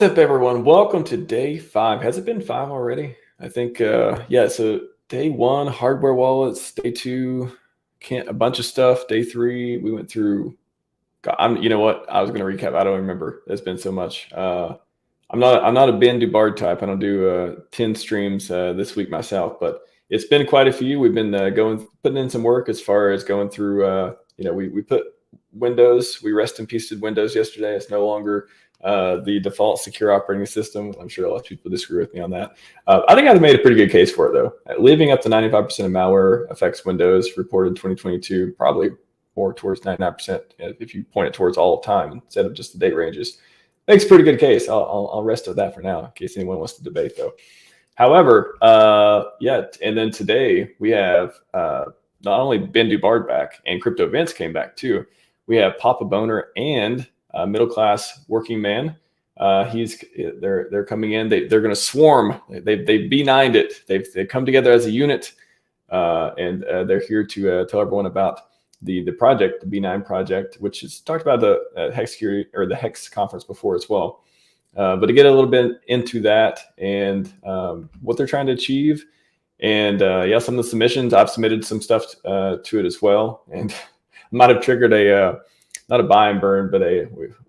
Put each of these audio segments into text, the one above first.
What's up, everyone? Welcome to day 5. Has it been 5 already? I think, yeah. So day 1, hardware wallets. Day 2, a bunch of stuff. Day 3, we went through. God, you know what? I was going to recap. I don't remember. There's been so much. I'm not a Ben DuBard type. I don't do 10 streams this week myself, but it's been quite a few. We've been putting in some work as far as going through. We put Windows. We rest in peace to Windows yesterday. It's no longer the default secure operating system. I'm sure a lot of people disagree with me on that. I think I've made a pretty good case for it, though. Leaving up to 95% of malware affects Windows, reported in 2022, probably more towards 99% if you point it towards all of time instead of just the date ranges. Makes a pretty good case. I'll rest with that for now, in case anyone wants to debate, though. However, and then today we have not only Ben DuBard back, and CryptoVince came back too. We have PapahBoehner and middle class working man. They're coming in. They're going to swarm. They've B9'd it. They've come together as a unit, and they're here to tell everyone about the project, the B9 project, which is talked about the Hex security or the Hex conference before as well. But to get a little bit into that and what they're trying to achieve, and some of the submissions, I've submitted some stuff to it as well, and might have triggered not a buy and burn, but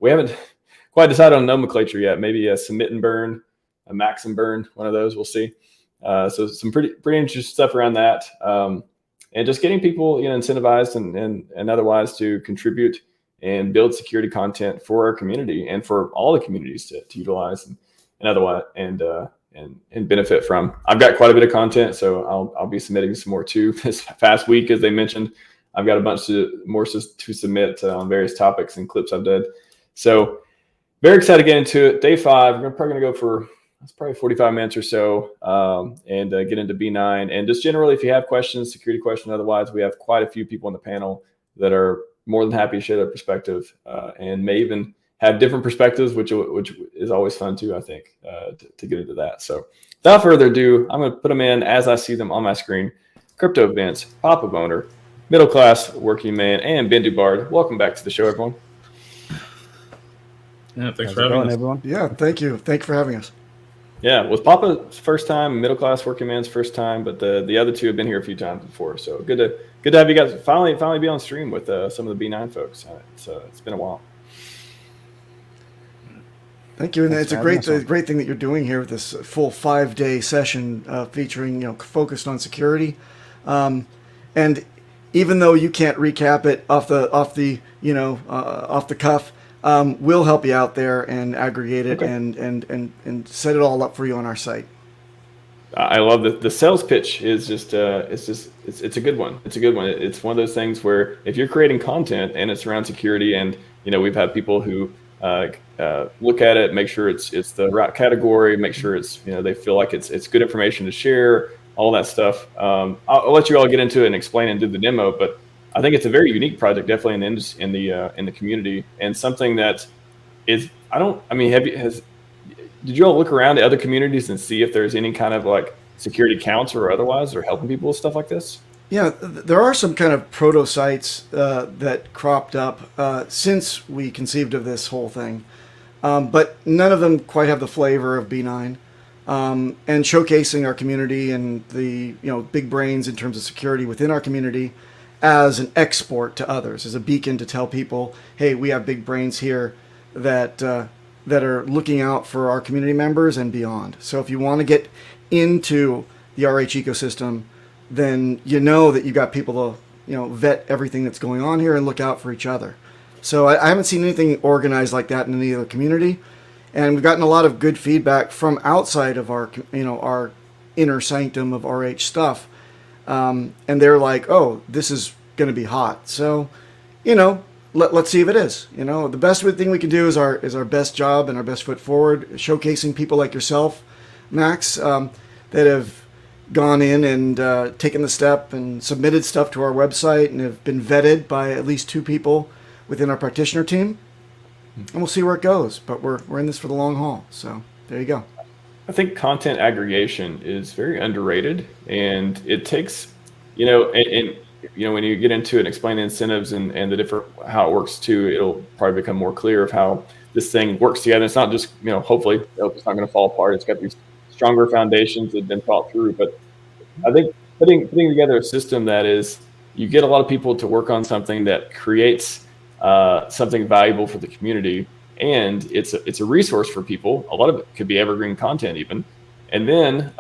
we haven't quite decided on nomenclature yet. Maybe a submit and burn, a max and burn, one of those. We'll see. So some pretty interesting stuff around that, and just getting people incentivized and otherwise to contribute and build security content for our community and for all the communities to utilize and otherwise and benefit from. I've got quite a bit of content, so I'll be submitting some more too this past week, as they mentioned. I've got a bunch more to submit on various topics and clips I've done. So very excited to get into it. Day 5, we're probably going to go for probably 45 minutes or so and get into B9. And just generally, if you have questions, security questions, otherwise, we have quite a few people on the panel that are more than happy to share their perspective and may even have different perspectives, which is always fun too, I think, to get into that. So without further ado, I'm going to put them in as I see them on my screen. CryptoVince, PapahBoehner, middle class working man, and Ben DuBard. Welcome back to the show, everyone. Yeah, thanks for having us, everyone. Yeah, thank you. Thank you for having us. Yeah, was Papa's first time, middle class working man's first time, but the other two have been here a few times before. So good to have you guys finally be on stream with some of the B9 folks. It's been a while. Thank you, and it's a great thing that you're doing here with this full 5-day session featuring focused on security, and even though you can't recap it off the cuff, we'll help you out there and aggregate it and set it all up for you on our site. I love the sales pitch is just it's a good one. It's a good one. It's one of those things where if you're creating content and it's around security, and we've had people who look at it, make sure it's the right category, make sure it's they feel like it's good information to share, all that stuff. I'll let you all get into it and explain and do the demo, but I think it's a very unique project, definitely in the community, and something that is did you all look around at other communities and see if there's any kind of like security counts or otherwise, or helping people with stuff like this? Yeah, there are some kind of proto sites that cropped up since we conceived of this whole thing, but none of them quite have the flavor of B9. And showcasing our community and the big brains in terms of security within our community as an export to others, as a beacon to tell people, hey, we have big brains here that are looking out for our community members and beyond. So if you want to get into the RH ecosystem, then that you got people to vet everything that's going on here and look out for each other. So I haven't seen anything organized like that in any other community. And we've gotten a lot of good feedback from outside of our inner sanctum of RH stuff. And they're like, oh, this is going to be hot. So, let's see if it is. The best thing we can do is our best job and our best foot forward, showcasing people like yourself, Max, that have gone in and taken the step and submitted stuff to our website and have been vetted by at least 2 people within our practitioner team. And we'll see where it goes, but we're in this for the long haul. So there you go. I think content aggregation is very underrated, and it takes, and when you get into it and explain the incentives and the different how it works too, it'll probably become more clear of how this thing works together. It's not just, hopefully it's not going to fall apart. It's got these stronger foundations that have been thought through. But I think putting together a system that is, you get a lot of people to work on something that creates something valuable for the community, and it's a resource for people. A lot of it could be evergreen content even, and then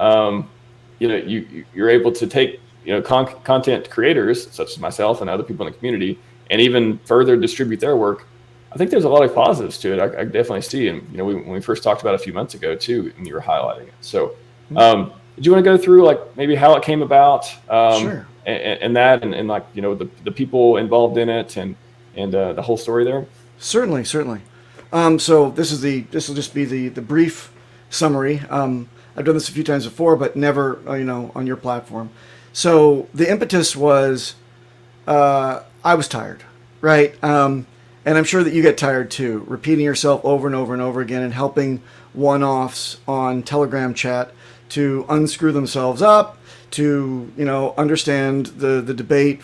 you're able to take content creators such as myself and other people in the community, and even further distribute their work. I think there's a lot of positives to it. I definitely see, and when we first talked about it a few months ago too, and you were highlighting it. So, did you want to go through like maybe how it came about, Sure. and that, and like the people involved in it, and the whole story there? Certainly. So this will just be the brief summary. I've done this a few times before, but never on your platform. So the impetus was I was tired, right? And I'm sure that you get tired too, repeating yourself over and over and over again, and helping one-offs on Telegram chat to unscrew themselves up, to understand the debate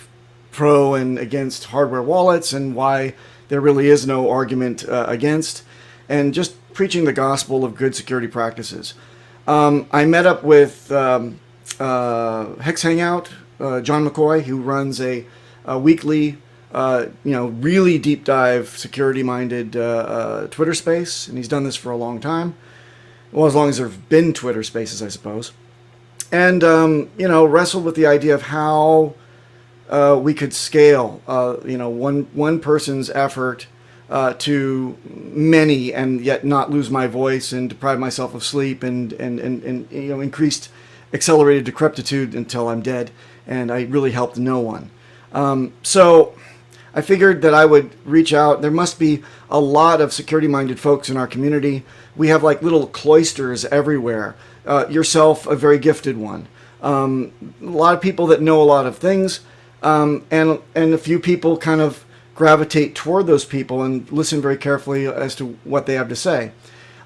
pro and against hardware wallets, and why there really is no argument against, and just preaching the gospel of good security practices. I met up with Hex Hangout, John McCoy, who runs a weekly, really deep dive, security-minded Twitter space, and he's done this for a long time. Well, as long as there have been Twitter spaces, I suppose. And, wrestled with the idea of how we could scale, one person's effort to many, and yet not lose my voice and deprive myself of sleep, and increased accelerated decrepitude until I'm dead, and I really helped no one. So I figured that I would reach out. There must be a lot of security-minded folks in our community. We have like little cloisters everywhere. Yourself, a very gifted one. A lot of people that know a lot of things, and a few people kind of gravitate toward those people and listen very carefully as to what they have to say.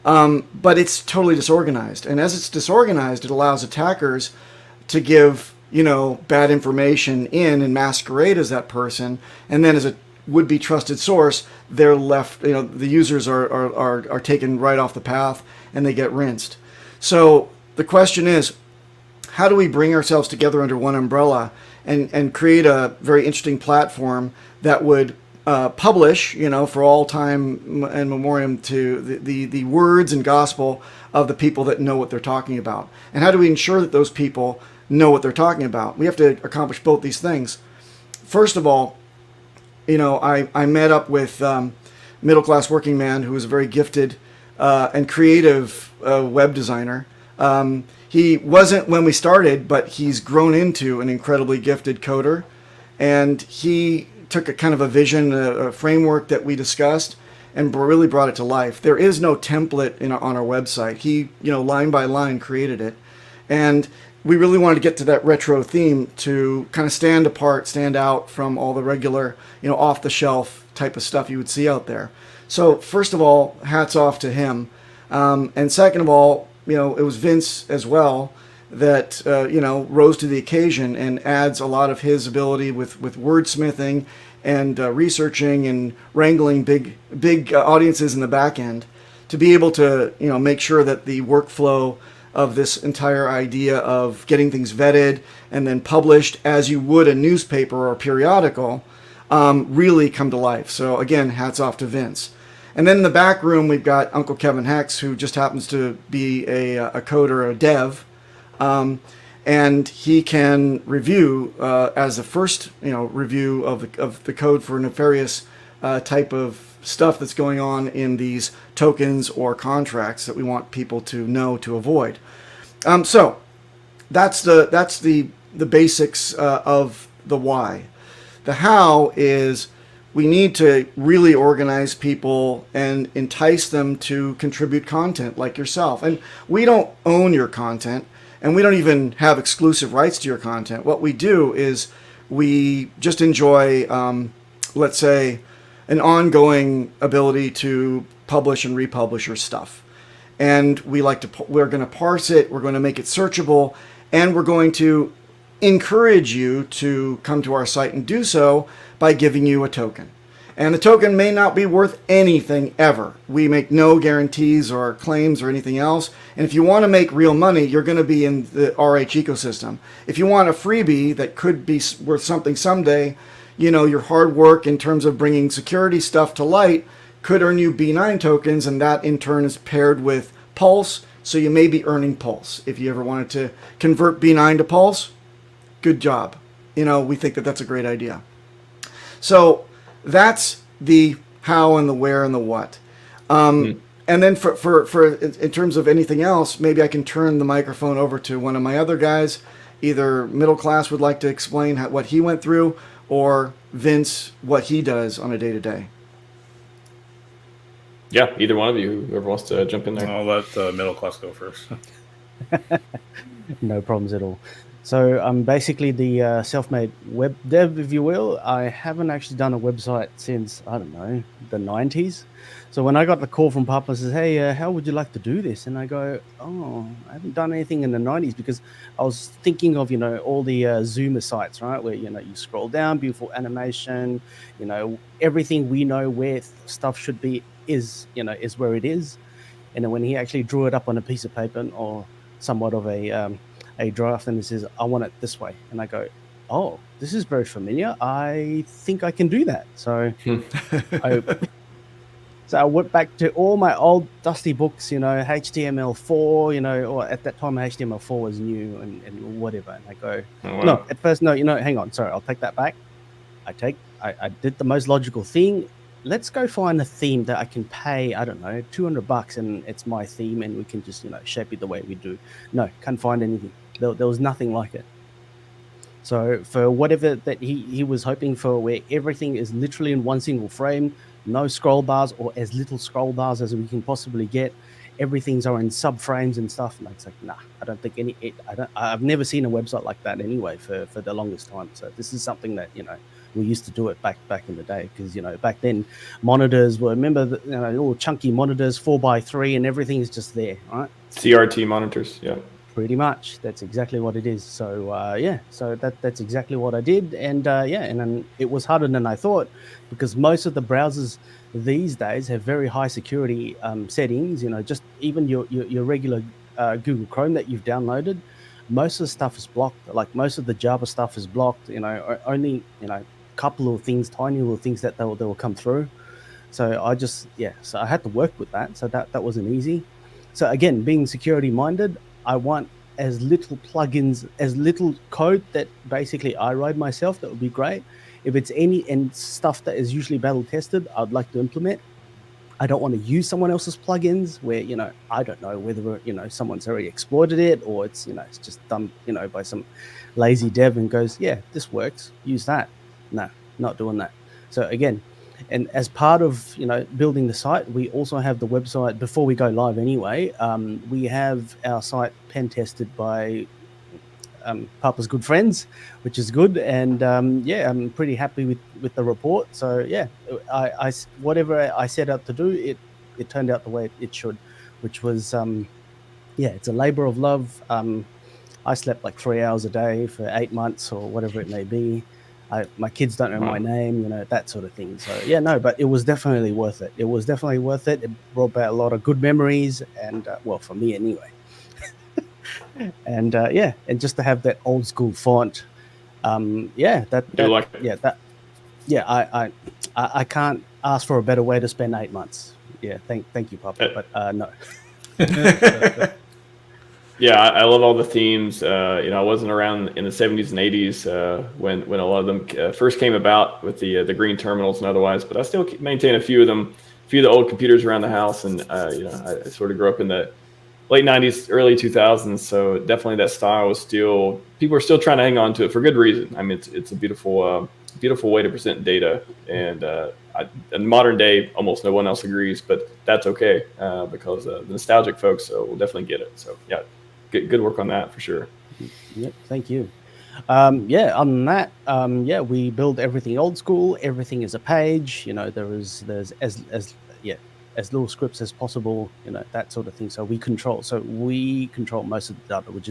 But it's totally disorganized. And as it's disorganized, it allows attackers to give, bad information in and masquerade as that person. And then as a would-be trusted source, they're left, the users are taken right off the path, and they get rinsed. So the question is, how do we bring ourselves together under one umbrella and create a very interesting platform that would publish, for all time and memoriam, to the words and gospel of the people that know what they're talking about? And how do we ensure that those people know what they're talking about? We have to accomplish both these things. First of all, I met up with middle-class working man who is a very gifted and creative web designer. He wasn't when we started, but he's grown into an incredibly gifted coder, and he took a kind of a vision, a framework that we discussed, and really brought it to life. There is no template on our website. He, line by line created it, and we really wanted to get to that retro theme to kind of stand apart, stand out from all the regular, off-the-shelf type of stuff you would see out there. So first of all, hats off to him. And second of all, it was Vince as well that, rose to the occasion and adds a lot of his ability with wordsmithing and researching and wrangling big audiences in the back end to be able to, make sure that the workflow of this entire idea of getting things vetted and then published as you would a newspaper or a periodical really come to life. So again, hats off to Vince. And then in the back room, we've got Uncle Kevin Hex, who just happens to be a coder, a dev, and he can review as the first review of the code for nefarious type of stuff that's going on in these tokens or contracts that we want people to know to avoid. So that's the basics of the why. The how is we need to really organize people and entice them to contribute content like yourself. And we don't own your content, and we don't even have exclusive rights to your content. What we do is we just enjoy, let's say, an ongoing ability to publish and republish your stuff. And we're going to parse it, we're going to make it searchable, and we're going to encourage you to come to our site and do so by giving you a token. And the token may not be worth anything ever. We make no guarantees or claims or anything else. And if you want to make real money, you're going to be in the RH ecosystem. If you want a freebie that could be worth something someday, your hard work in terms of bringing security stuff to light could earn you B9 tokens, and that in turn is paired with Pulse. So you may be earning Pulse. If you ever wanted to convert B9 to Pulse, good job. We think that that's a great idea. So that's the how and the where and the what. And then for in terms of anything else, maybe I can turn the microphone over to one of my other guys. Either Middle Class would like to explain what he went through, or Vince what he does on a day-to-day. Yeah, either one of you, whoever wants to jump in there. I'll let Middle Class go first. No problems at all. So I'm basically the self-made web dev, if you will. I haven't actually done a website since, I don't know, the 90s. So when I got the call from Papa, says, hey, how would you like to do this? And I go, oh, I haven't done anything in the 90s, because I was thinking of, all the Zoomer sites, right? Where, you scroll down, beautiful animation, everything we know where stuff should be is where it is. And then when he actually drew it up on a piece of paper or somewhat of a draft, and he says, I want it this way. And I go, oh, this is very familiar. I think I can do that. So I went back to all my old dusty books, HTML4, or at that time HTML4 was new and whatever. And I go, no, at first, no, hang on. Sorry, I'll take that back. I did the most logical thing. Let's go find a theme that I can pay, I don't know, $200 and it's my theme and we can just, shape it the way we do. No, can't find anything. There was nothing like it. So for whatever that he was hoping for, where everything is literally in one single frame, no scroll bars or as little scroll bars as we can possibly get, everything's are in subframes and stuff. And it's like, nah, I don't think I've never seen a website like that anyway for the longest time. So this is something that, we used to do it back in the day, because back then monitors were, remember the, little chunky monitors, 4x3, and everything is just there, right? CRT monitors, yeah. Pretty much, that's exactly what it is. So so that's exactly what I did, and and then it was harder than I thought, because most of the browsers these days have very high security settings. Just even your regular Google Chrome that you've downloaded, most of the stuff is blocked. Like most of the Java stuff is blocked. Only couple of things, tiny little things that they will come through. So I just so I had to work with that. So that wasn't easy. So again, being security minded, I want as little plugins, as little code that basically I write myself. That would be great. If it's and stuff that is usually battle tested, I'd like to implement. I don't want to use someone else's plugins where, I don't know whether, someone's already exploited it, or it's, it's just done, by some lazy dev and goes, yeah, this works, use that. No, not doing that. So again, and as part of, building the site, we also have the website before we go live anyway. We have our site pen tested by Papa's good friends, which is good. And I'm pretty happy with the report. So I whatever I set out to do, it turned out the way it should, which was it's a labor of love. I slept like 3 hours a day for 8 months or whatever it may be. My kids don't know my name, that sort of thing. So but it was definitely worth it. It was definitely worth it. It brought back a lot of good memories, and well, for me anyway. And and just to have that old school font, I can't ask for a better way to spend 8 months. Yeah, thank you, Papa, but no. Yeah, I love all the themes. I wasn't around in the 70s and 80s when a lot of them first came about with the green terminals and otherwise, but I still maintain a few of them, a few of the old computers around the house, and I sort of grew up in the late 90s, early 2000s, so definitely that style was still, people are still trying to hang on to it for good reason. I mean, it's a beautiful way to present data, and in modern day, almost no one else agrees, but that's okay because the nostalgic folks will definitely get it. So yeah. Good work on that for sure. Yep, thank you. On that, we build everything old school. Everything is a page. There's as little scripts as possible. That sort of thing. So we control most of the data, which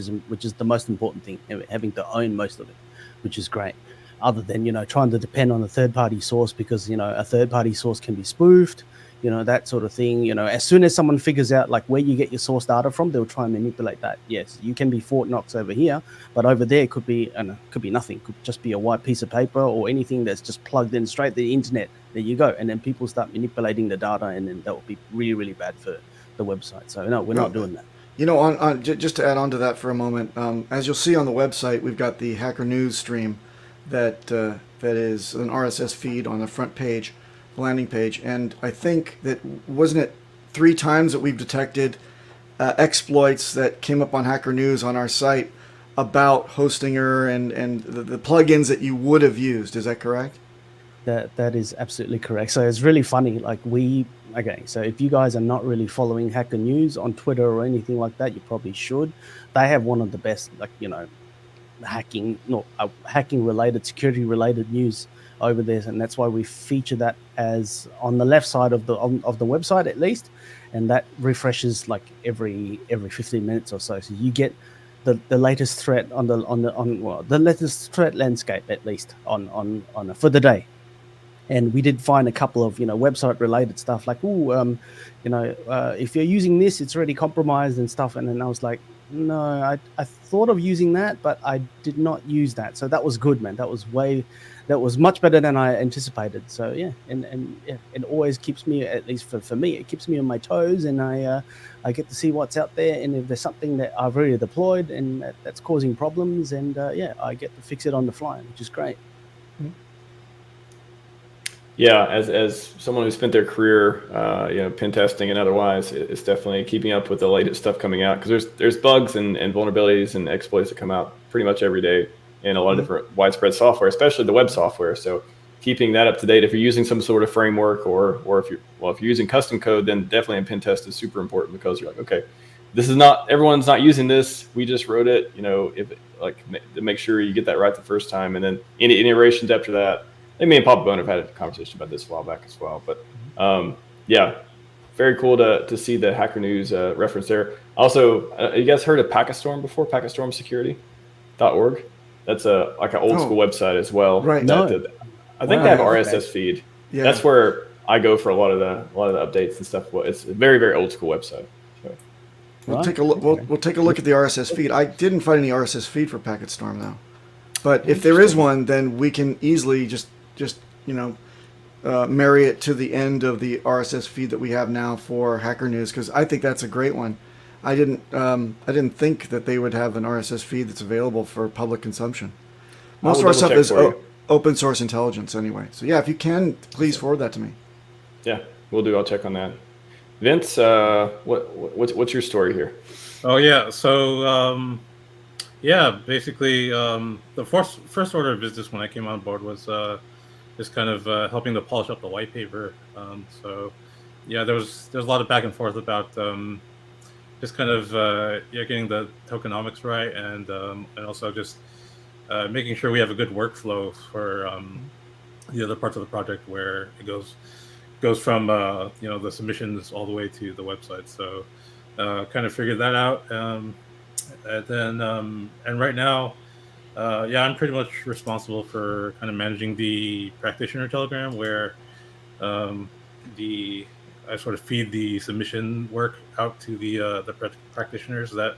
is the most important thing. Having to own most of it, which is great. other than, trying to depend on a third-party source because, a third-party source can be spoofed, that sort of thing. As soon as someone figures out like where you get your source data from, they'll try and manipulate that. Yes, you can be Fort Knox over here, but over there could be nothing. Could just be a white piece of paper or anything that's just plugged in straight to the internet. There you go. And then people start manipulating the data, and then that will be really, really bad for the website. So no, we're not doing that. Just to add on to that for a moment, as you'll see on the website, we've got the Hacker News stream that is an RSS feed on the front page, the landing page, and I think that wasn't it 3 times that we've detected exploits that came up on Hacker News on our site about Hostinger and the plugins that you would have used. Is that correct? That is absolutely correct. So it's really funny. Like so if you guys are not really following Hacker News on Twitter or anything like that, you probably should. They have one of the best, hacking related, security related news over there, and that's why we feature that as on the left side of the website at least, and that refreshes like every 15 minutes or so. So you get the latest threat the latest threat landscape at least on for the day. And we did find a couple of website related stuff like if you're using this, it's already compromised and stuff. And then I was like, no, I thought of using that, but I did not use that. So that was good, man. That was much better than I anticipated. So yeah, and it always keeps me, at least for me, it keeps me on my toes, and I get to see what's out there. And if there's something that I've already deployed and that's causing problems, and I get to fix it on the fly, which is great. Yeah, as someone who spent their career, pen testing and otherwise, it's definitely keeping up with the latest stuff coming out, because there's bugs and vulnerabilities and exploits that come out pretty much every day in a lot of different widespread software, especially the web software. So keeping that up to date, if you're using some sort of framework or if you're using custom code, then definitely a pen test is super important, because you're like, okay, everyone's not using this. We just wrote it, to make sure you get that right the first time, and then any iterations after that. I mean, PapahBoehner have had a conversation about this a while back as well, but yeah, very cool to see the Hacker News reference there. Also, you guys heard of PakahStorm before? PakahStormSecurity.org. That's like an old school website as well. Right. I think they have RSS feed. Yeah. That's where I go for a lot of the updates and stuff. Well, it's a very, very old school website. So. We'll take a look. We'll take a look at the RSS feed. I didn't find any RSS feed for PakahStorm though, but if there is one, then we can easily just marry it to the end of the RSS feed that we have now for Hacker News, because I think that's a great one. I didn't think that they would have an RSS feed that's available for public consumption. Most of our stuff is open source intelligence anyway. So yeah, if you can, please forward that to me. Yeah, we'll do. I'll check on that. Vince, what's your story here? Oh yeah, so basically the first order of business when I came on board was just kind of helping to polish up the white paper. So yeah, there's a lot of back and forth about just kind of getting the tokenomics right, and also just making sure we have a good workflow for the other parts of the project where it goes from the submissions all the way to the website. So kind of figured that out, and then and right now I'm pretty much responsible for kind of managing the practitioner telegram, where I sort of feed the submission work out to the practitioners that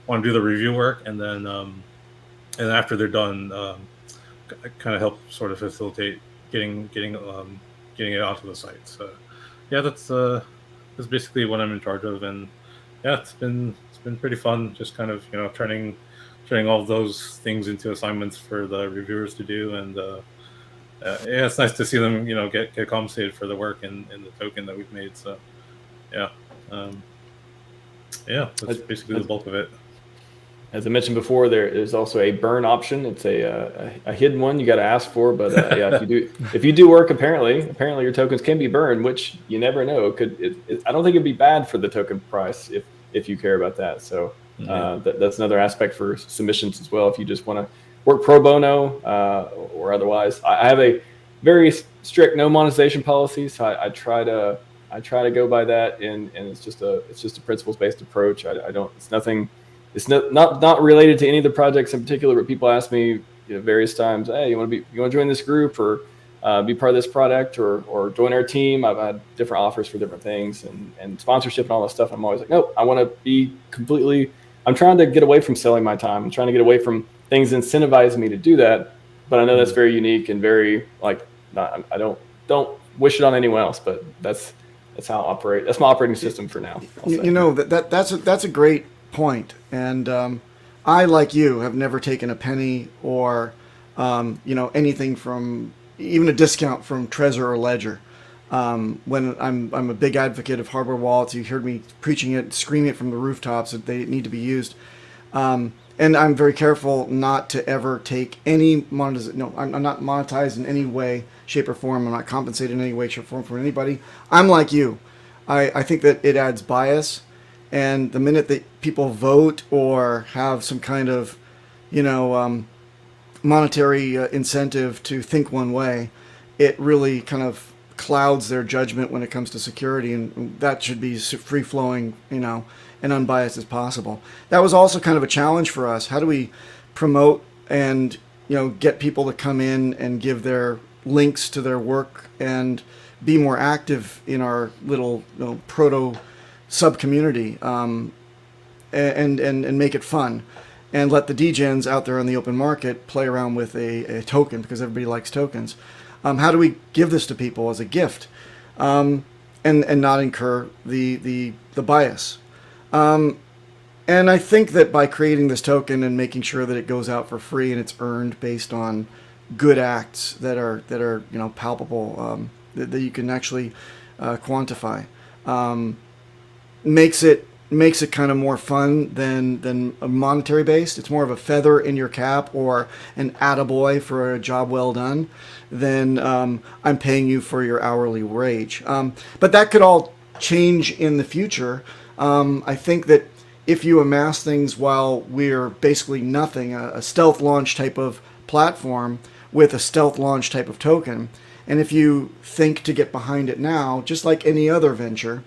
want to do the review work, and then after they're done, kind of help sort of facilitate getting it onto the site. So yeah, that's basically what I'm in charge of, and yeah, it's been pretty fun, just kind of turning all of those things into assignments for the reviewers to do, and yeah, it's nice to see them get compensated for the work and the token that we've made. So yeah, that's basically the bulk of it. As I mentioned before, there is also a burn option. It's a hidden one you got to ask for, but yeah, if you do work, apparently your tokens can be burned, which you never know. I don't think it'd be bad for the token price if you care about that. So that's another aspect for submissions as well. If you just want to work pro bono or otherwise, I have a very strict no monetization policy, so I try to go by that, and it's just a principles based approach. I don't. It's nothing. It's not related to any of the projects in particular, but people ask me, various times, hey, you want to join this group or be part of this product or join our team. I've had different offers for different things and sponsorship and all that stuff. I'm always like, no, I want to be completely. I'm trying to get away from selling my time. I'm trying to get away from things incentivize me to do that. But I know that's very unique and very like. I don't wish it on anyone else, but that's how I operate. That's my operating system for now. That's a great point. And I, like you, have never taken a penny or anything from even a discount from Trezor or Ledger. When I'm a big advocate of hardware wallets. You heard me preaching it, screaming it from the rooftops that they need to be used. And I'm very careful not to ever take any monetization. No, I'm not monetized in any way, shape, or form. I'm not compensated in any way, shape, or form from anybody. I'm like you. I think that it adds bias. And the minute that people vote or have some kind of, monetary incentive to think one way, it really kind of clouds their judgment when it comes to security. And that should be free-flowing, and unbiased as possible. That was also kind of a challenge for us. How do we promote and get people to come in and give their links to their work and be more active in our little proto sub community and make it fun and let the degens out there on the open market play around with a token because everybody likes tokens. How do we give this to people as a gift and not incur the bias? And I think that by creating this token and making sure that it goes out for free and it's earned based on good acts that are palpable, that you can actually quantify, makes it kind of more fun than a monetary based. It's more of a feather in your cap or an attaboy for a job well done than I'm paying you for your hourly wage. But that could all change in the future. I think that if you amass things while we're basically nothing, a stealth launch type of platform with a stealth launch type of token, and if you think to get behind it now, just like any other venture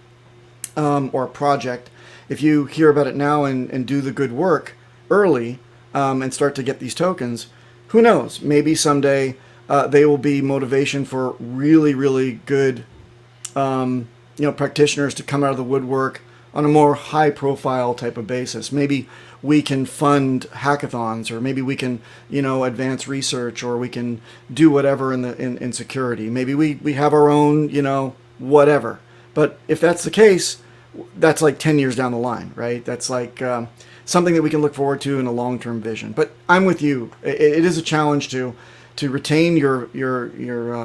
or project, if you hear about it now and do the good work early and start to get these tokens, who knows? Maybe someday they will be motivation for really, really good practitioners to come out of the woodwork on a more high-profile type of basis. Maybe we can fund hackathons, or maybe we can, advance research, or we can do whatever in security. Maybe we have our own, whatever. But if that's the case, that's like 10 years down the line, right? That's like something that we can look forward to in a long-term vision. But I'm with you. It is a challenge to retain your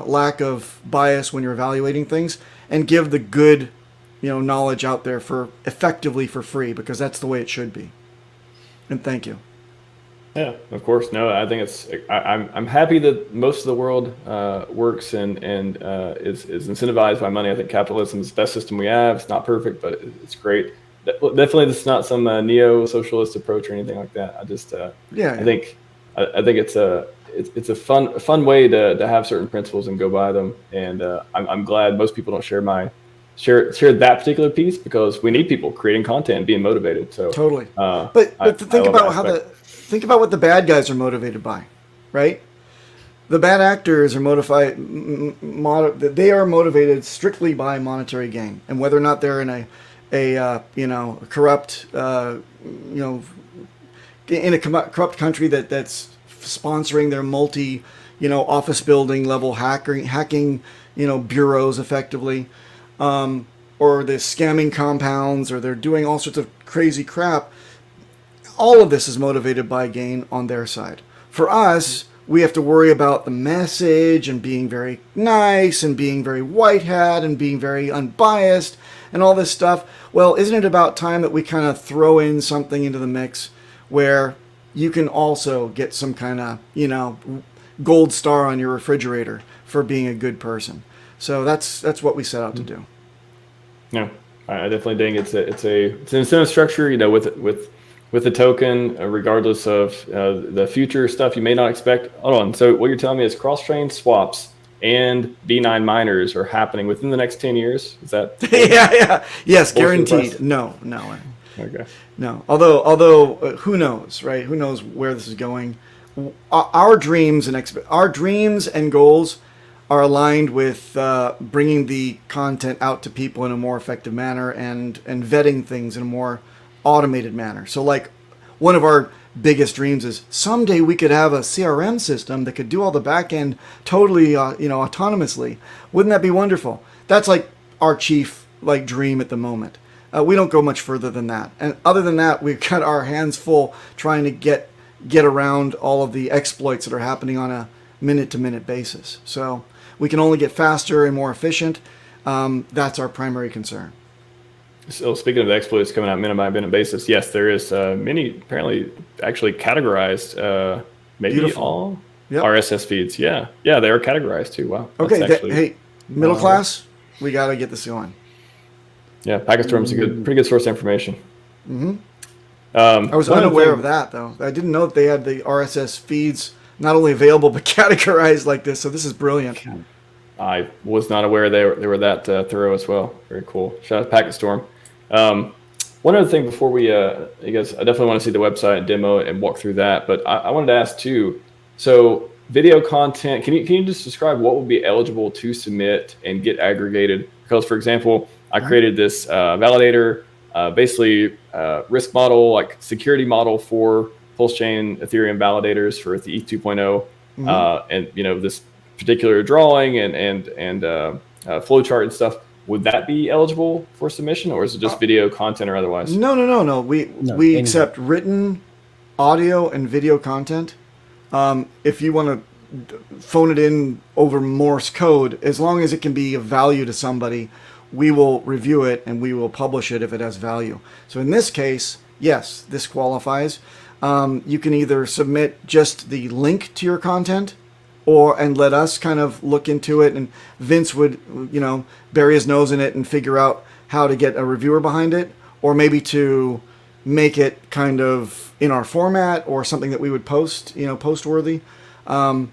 lack of bias when you're evaluating things and give the good knowledge out there effectively for free, because that's the way it should be. And thank you. Yeah, of course. No, I think I'm happy that most of the world works and is incentivized by money. I think capitalism is the best system we have. It's not perfect, but it's great. Definitely, this is not some neo-socialist approach or anything like that. I just I think it's a fun way to have certain principles and go by them. And I'm glad most people don't share that particular piece, because we need people creating content and being motivated. So totally. But think about what the bad guys are motivated by, right? The bad actors are they are motivated strictly by monetary gain, and whether or not they're in a corrupt in a corrupt country that's sponsoring their multi office building level hacking bureaus effectively. Or they're scamming compounds, or they're doing all sorts of crazy crap. All of this is motivated by gain on their side. For us, we have to worry about the message and being very nice and being very white hat and being very unbiased and all this stuff. Well, isn't it about time that we kind of throw in something into the mix where you can also get some kind of, gold star on your refrigerator for being a good person? So that's what we set out to do. No, I definitely think it's an incentive structure, with the token, regardless of the future stuff you may not expect. Hold on. So what you're telling me is cross-chain swaps and B9 miners are happening within the next 10 years? Is that? Yeah. Yes, guaranteed. No. Okay. No. Although who knows, right? Who knows where this is going? our dreams and goals are aligned with bringing the content out to people in a more effective manner and vetting things in a more automated manner. So like one of our biggest dreams is someday we could have a CRM system that could do all the back end totally autonomously. Wouldn't that be wonderful? That's like our chief like dream at the moment. We don't go much further than that. And other than that, we've got our hands full trying to get around all of the exploits that are happening on a minute-to-minute basis. So we can only get faster and more efficient. That's our primary concern. So speaking of the exploits coming out minute by minute basis, yes, there is many apparently actually categorized. Maybe Beautiful. all Yep. RSS feeds. Yeah, they are categorized too. Wow. Okay, That's actually, hey, middle class, we got to get this going. yeah, PacketStorm's a pretty good source of information. Mm-hmm. I was unaware of that though. I didn't know that they had the RSS feeds not only available but categorized like this. So this is brilliant. I was not aware they were that thorough as well. Very cool. Shout out to PacketStorm. One other thing before we, you guys, I definitely want to see the website demo and walk through that. But I wanted to ask too. So video content, can you just describe what would be eligible to submit and get aggregated? Because for example, I created this validator, basically risk model, like security model for PulseChain Ethereum validators for the ETH 2.0, and this particular drawing and flow chart and stuff. Would that be eligible for submission, or is it just video content or otherwise? No. We accept written, audio, and video content. If you want to phone it in over Morse code, as long as it can be of value to somebody, we will review it and we will publish it if it has value. So in this case, yes, this qualifies. You can either submit just the link to your content, and let us kind of look into it, and Vince would, bury his nose in it and figure out how to get a reviewer behind it, or maybe to make it kind of in our format or something that we would post, post-worthy, or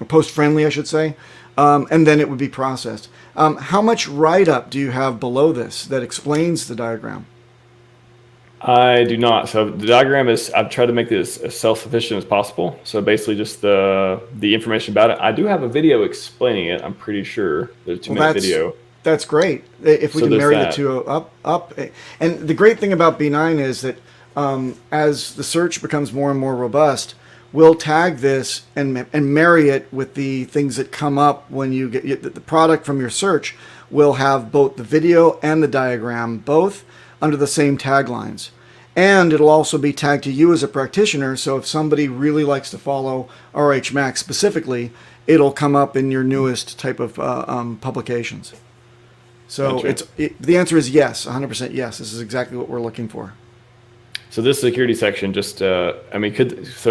post-friendly, I should say, and then it would be processed. How much write-up do you have below this that explains the diagram? I do not. So the diagram is, I've tried to make this as self-sufficient as possible. So basically just the information about it. I do have a video explaining it. I'm pretty sure there's a 2-minute video. That's great. If we can marry the two up. And the great thing about B9 is that as the search becomes more and more robust, we'll tag this and marry it with the things that come up when you get the product from your search. Will have both the video and the diagram, both under the same taglines. And it'll also be tagged to you as a practitioner, so if somebody really likes to follow RHMax specifically, it'll come up in your newest type of publications. So Gotcha. The answer is yes, 100% yes. This is exactly what we're looking for. So this security section just, so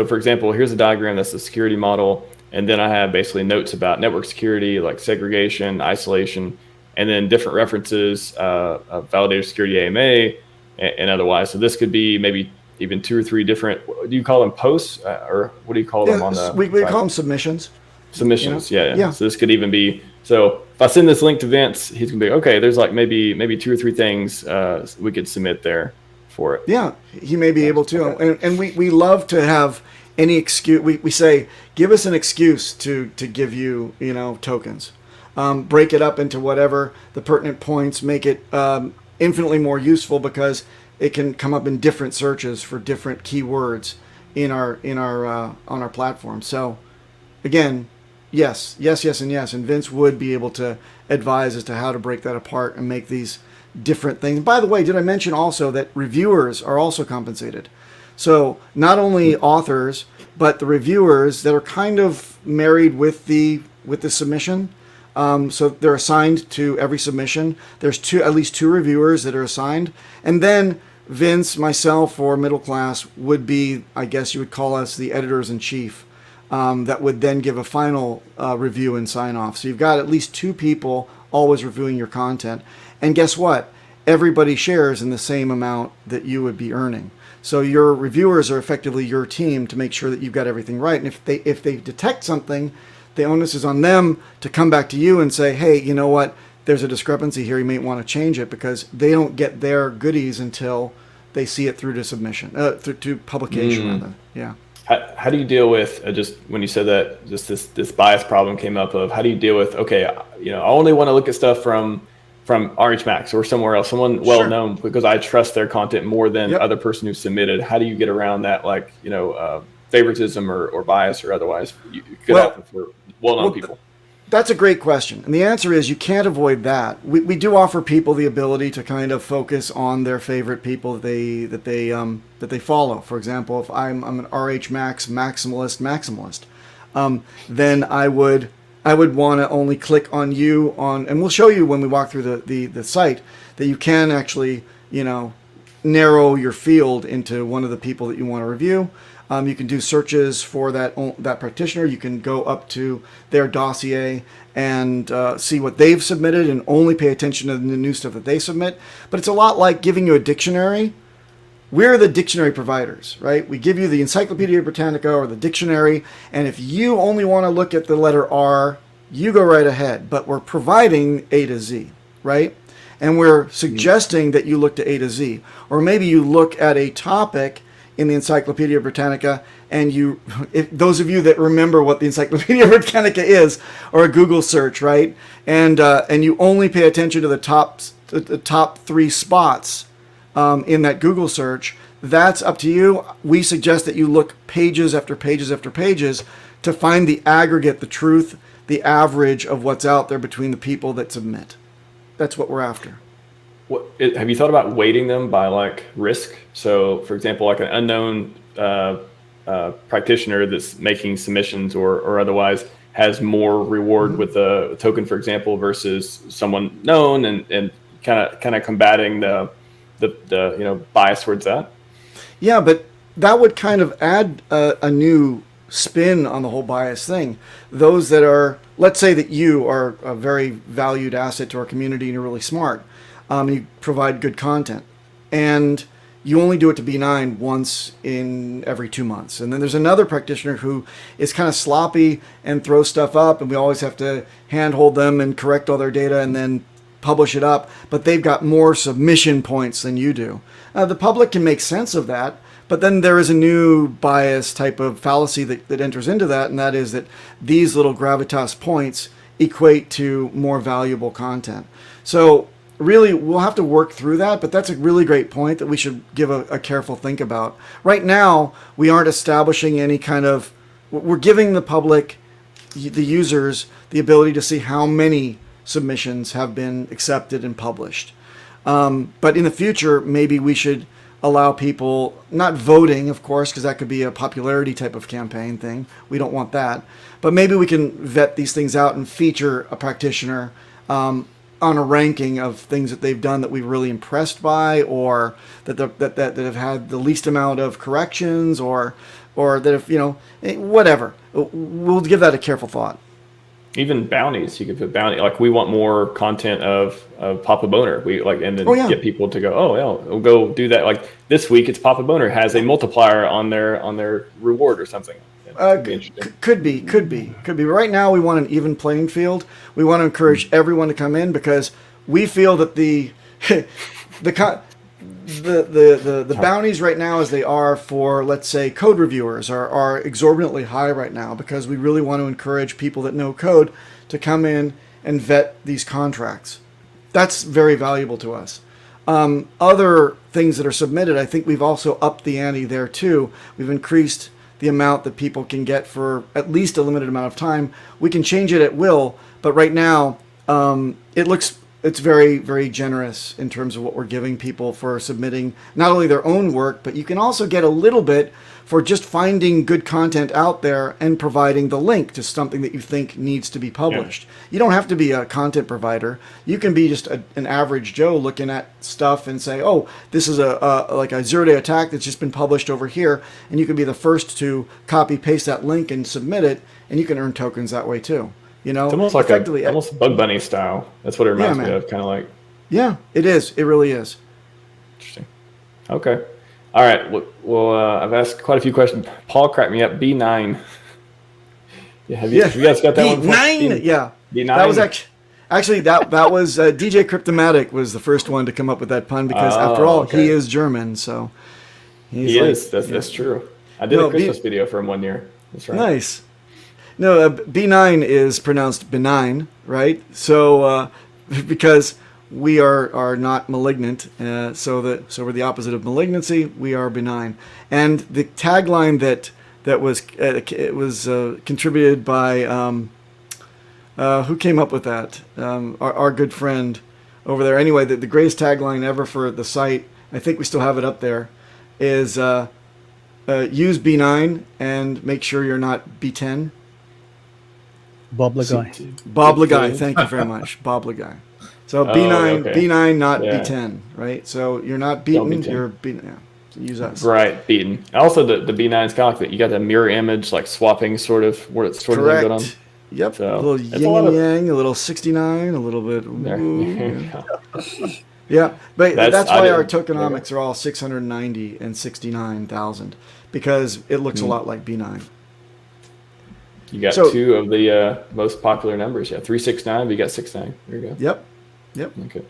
for example, here's a diagram that's the security model, and then I have basically notes about network security, like segregation, isolation, and then different references of validator security AMA and otherwise. So this could be maybe even 2 or 3 different, do you call them posts or what do you call them on the we call them submissions. Submissions, yeah. So this could even be, so if I send this link to Vince, he's gonna be, okay, there's like maybe 2 or 3 things we could submit there for it. Yeah, he may be able to. And we love to have any excuse. We say, give us an excuse to give you, tokens. Break it up into whatever the pertinent points, make it infinitely more useful because it can come up in different searches for different keywords on our platform. So again, yes, and Vince would be able to advise as to how to break that apart and make these different things. By the way, did I mention also that reviewers are also compensated? So not only authors, but the reviewers that are kind of married with the submission. So they're assigned to every submission. There's at least 2 reviewers that are assigned. And then Vince, myself, or middle class would be, I guess you would call us the editors-in-chief, that would then give a final review and sign off. So you've got at least 2 people always reviewing your content. And guess what? Everybody shares in the same amount that you would be earning. So your reviewers are effectively your team to make sure that you've got everything right. And if they detect something, the onus is on them to come back to you and say, hey, you know what? There's a discrepancy here. You may want to change it, because they don't get their goodies until they see it through to submission, through to publication rather. Yeah. How do you deal with just when you said that just this bias problem came up of how do you deal with, okay, I only want to look at stuff from RHMax or somewhere else, someone well known, because I trust their content more than other person who submitted. How do you get around that, like, favoritism or bias or otherwise? It could happen for well-known people. That's a great question. And the answer is you can't avoid that. We do offer people the ability to kind of focus on their favorite people that they follow. For example, if I'm an RHMax maximalist, then I would want to only click on you and we'll show you when we walk through the site that you can actually, narrow your field into one of the people that you want to review. You can do searches for that practitioner. You can go up to their dossier and see what they've submitted and only pay attention to the new stuff that they submit. But it's a lot like giving you a dictionary. We're the dictionary providers, right? We give you the Encyclopedia Britannica or the dictionary, and if you only want to look at the letter R, you go right ahead. But we're providing A to Z, right? And we're suggesting that you look to A to Z. Or maybe you look at a topic in the Encyclopedia Britannica, and those of you that remember what the Encyclopedia Britannica is, or a Google search, right? And you only pay attention to the top 3 spots in that Google search. That's up to you. We suggest that you look pages after pages after pages to find the aggregate, the truth, the average of what's out there between the people that submit. That's what we're after. Have you thought about weighting them by like risk? So, for example, like an unknown practitioner that's making submissions or otherwise has more reward with a token, for example, versus someone known, and kind of combating the bias towards that. Yeah, but that would kind of add a new spin on the whole bias thing. Those that are, let's say that you are a very valued asset to our community and you're really smart. You provide good content, and you only do it to B9 once in every 2 months. And then there's another practitioner who is kind of sloppy and throws stuff up, and we always have to handhold them and correct all their data and then publish it up. But they've got more submission points than you do. The public can make sense of that, but then there is a new bias type of fallacy that enters into that, and that is that these little gravitas points equate to more valuable content. So really, we'll have to work through that, but that's a really great point that we should give a careful think about. Right now, we aren't establishing any kind of, we're giving the public, the users, the ability to see how many submissions have been accepted and published. But in the future, maybe we should allow people, not voting, of course, because that could be a popularity type of campaign thing. We don't want that. But maybe we can vet these things out and feature a practitioner on a ranking of things that they've done that we're really impressed by, or that have had the least amount of corrections, or that have, whatever. We'll give that a careful thought. Even bounties, you could put bounty. Like, we want more content of PapahBoehner. We like, and then get people to go, oh yeah, we'll go do that. Like this week, it's PapahBoehner has a multiplier on their reward or something. Could be. But right now, we want an even playing field. We want to encourage everyone to come in because we feel that the bounties right now, as they are for, let's say, code reviewers, are exorbitantly high right now, because we really want to encourage people that know code to come in and vet these contracts. That's very valuable to us. Other things that are submitted, I think we've also upped the ante there too. We've increased the amount that people can get for at least a limited amount of time. We can change it at will, but right now it's very, very generous in terms of what we're giving people for submitting not only their own work, but you can also get a little bit for just finding good content out there and providing the link to something that you think needs to be published. Yeah. You don't have to be a content provider. You can be just an average Joe looking at stuff and say, oh, this is like a zero-day attack that's just been published over here, and you can be the first to copy paste that link and submit it, and you can earn tokens that way too. It's almost like almost Bug Bunny style. That's what it reminds me of, kind of like. Yeah, it is. It really is. Interesting. Okay. All right. Well, I've asked quite a few questions. Paul cracked me up. B9. Yeah, have you guys got that B9? one? B9. Yeah. B9. That was actually that was DJ Cryptomatic was the first one to come up with that pun, because after all, he is German, so he is. That's true. I did No, a Christmas video for him one year. That's right. Nice. No, benign is pronounced benign, right? So because we are not malignant, so we're the opposite of malignancy. We are benign. And the tagline that was contributed by who came up with that? Our good friend over there. Anyway, the greatest tagline ever for the site, I think we still have it up there, is use B9 and make sure you're not B10. Bob Lagai. Bob Lagai, thank you very much. Bob Lagai. So B9, okay. B9, not Yeah. B10, right? So you're not beaten, Don't be 10. you're beaten. Yeah. So use us. Right, beaten. Also, the B9 is kind of like that. You got the mirror image, like swapping sort of where it's sort of Correct. going on. Yep. So, a little it's yin a lot and of- yang, a little 69, a little bit. There. Ooh. Yeah, but That's- that's I why our didn't- tokenomics are all 690 and 69,000 because it looks a lot like B9. You got So- two of the most popular numbers. Yeah, 369. But you got 69. There you go. Yep. Okay.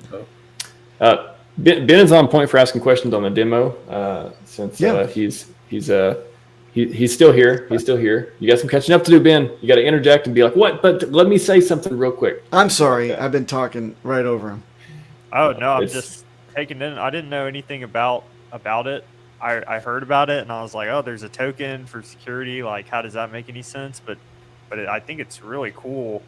Ben is on point for asking questions on the demo. Since Yeah. he's still here. He's still here. You got some catching up to do, Ben. You got to interject and be like, "What?" But let me say something real quick. I'm sorry, I've been talking right over him. Oh no, I'm It's- just taking in. I didn't know anything about it. I heard about it and I was like, oh, there's a token for security. Like, how does that make any sense? But I think it's really cool,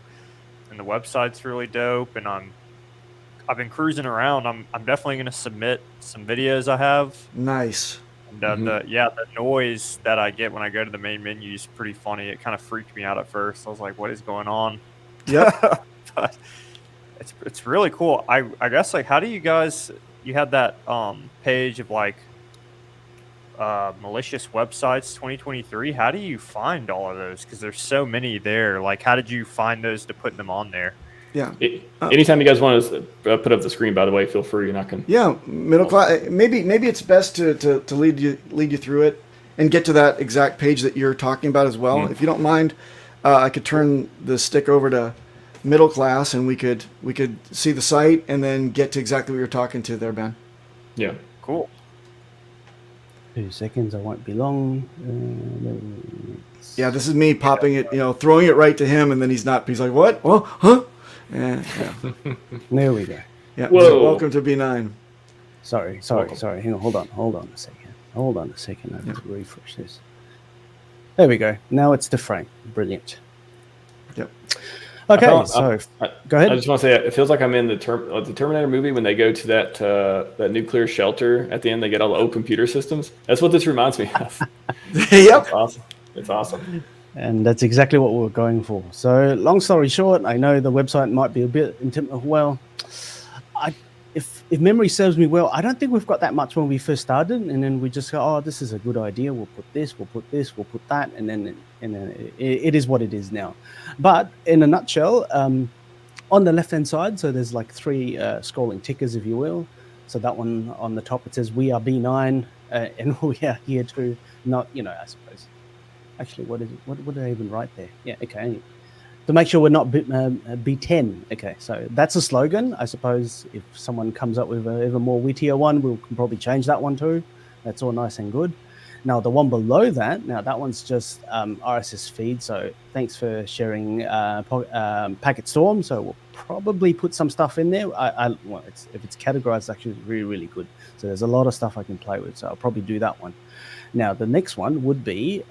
and the website's really dope. And I've been cruising around. I'm definitely gonna submit some videos I have. Nice. And the noise that I get when I go to the main menu is pretty funny. It kind of freaked me out at first. I was like, what is going on? Yep. But it's really cool. I guess, like, how do you guys, you had that page of like malicious websites 2023. How do you find all of those? Because there's so many there. Like, how did you find those to put them on there? Yeah. Anytime you guys want to put up the screen, by the way, feel free. You're not going. Yeah, middle class. Maybe it's best to lead you through it and get to that exact page that you're talking about as well. If you don't mind, I could turn the stick over to middle class, and we could see the site and then get to exactly what you're talking to there, Ben. Yeah. Cool. 2 seconds. I won't be long. Yeah, this is me popping it, throwing it right to him, and then he's like, what? Oh, huh? Yeah. There we go. Yeah. Whoa. So welcome to B9. Sorry. Hang on. Hold on a second. I have to refresh this. There we go. Now it's the frame. Brilliant. Yep. Okay, go ahead. I just want to say it feels like I'm in the Terminator movie when they go to that nuclear shelter at the end. They get all the old computer systems. That's what this reminds me of. Yep. It's awesome. It's awesome. And that's exactly what we were going for. So, long story short, I know the website might be a bit intimidating. Well, if memory serves me well, I don't think we've got that much when we first started, and then we just go, "Oh, this is a good idea. We'll put this. We'll put this. We'll put that," and then it is what it is now. But in a nutshell, on the left-hand side, so there's like 3 scrolling tickers, if you will. So that one on the top, it says "We are B9," and we are here to not, I suppose. Actually, what is it? What did I even write there? Yeah, okay. To make sure we're not B10. Okay, so that's a slogan. I suppose if someone comes up with an even more wittier one, we can probably change that one too. That's all nice and good. Now, the one below that, that one's just RSS feed. So thanks for sharing Packet Storm. So we'll probably put some stuff in there. If it's categorized, it's actually really, really good. So there's a lot of stuff I can play with. So I'll probably do that one. Now, the next one would be,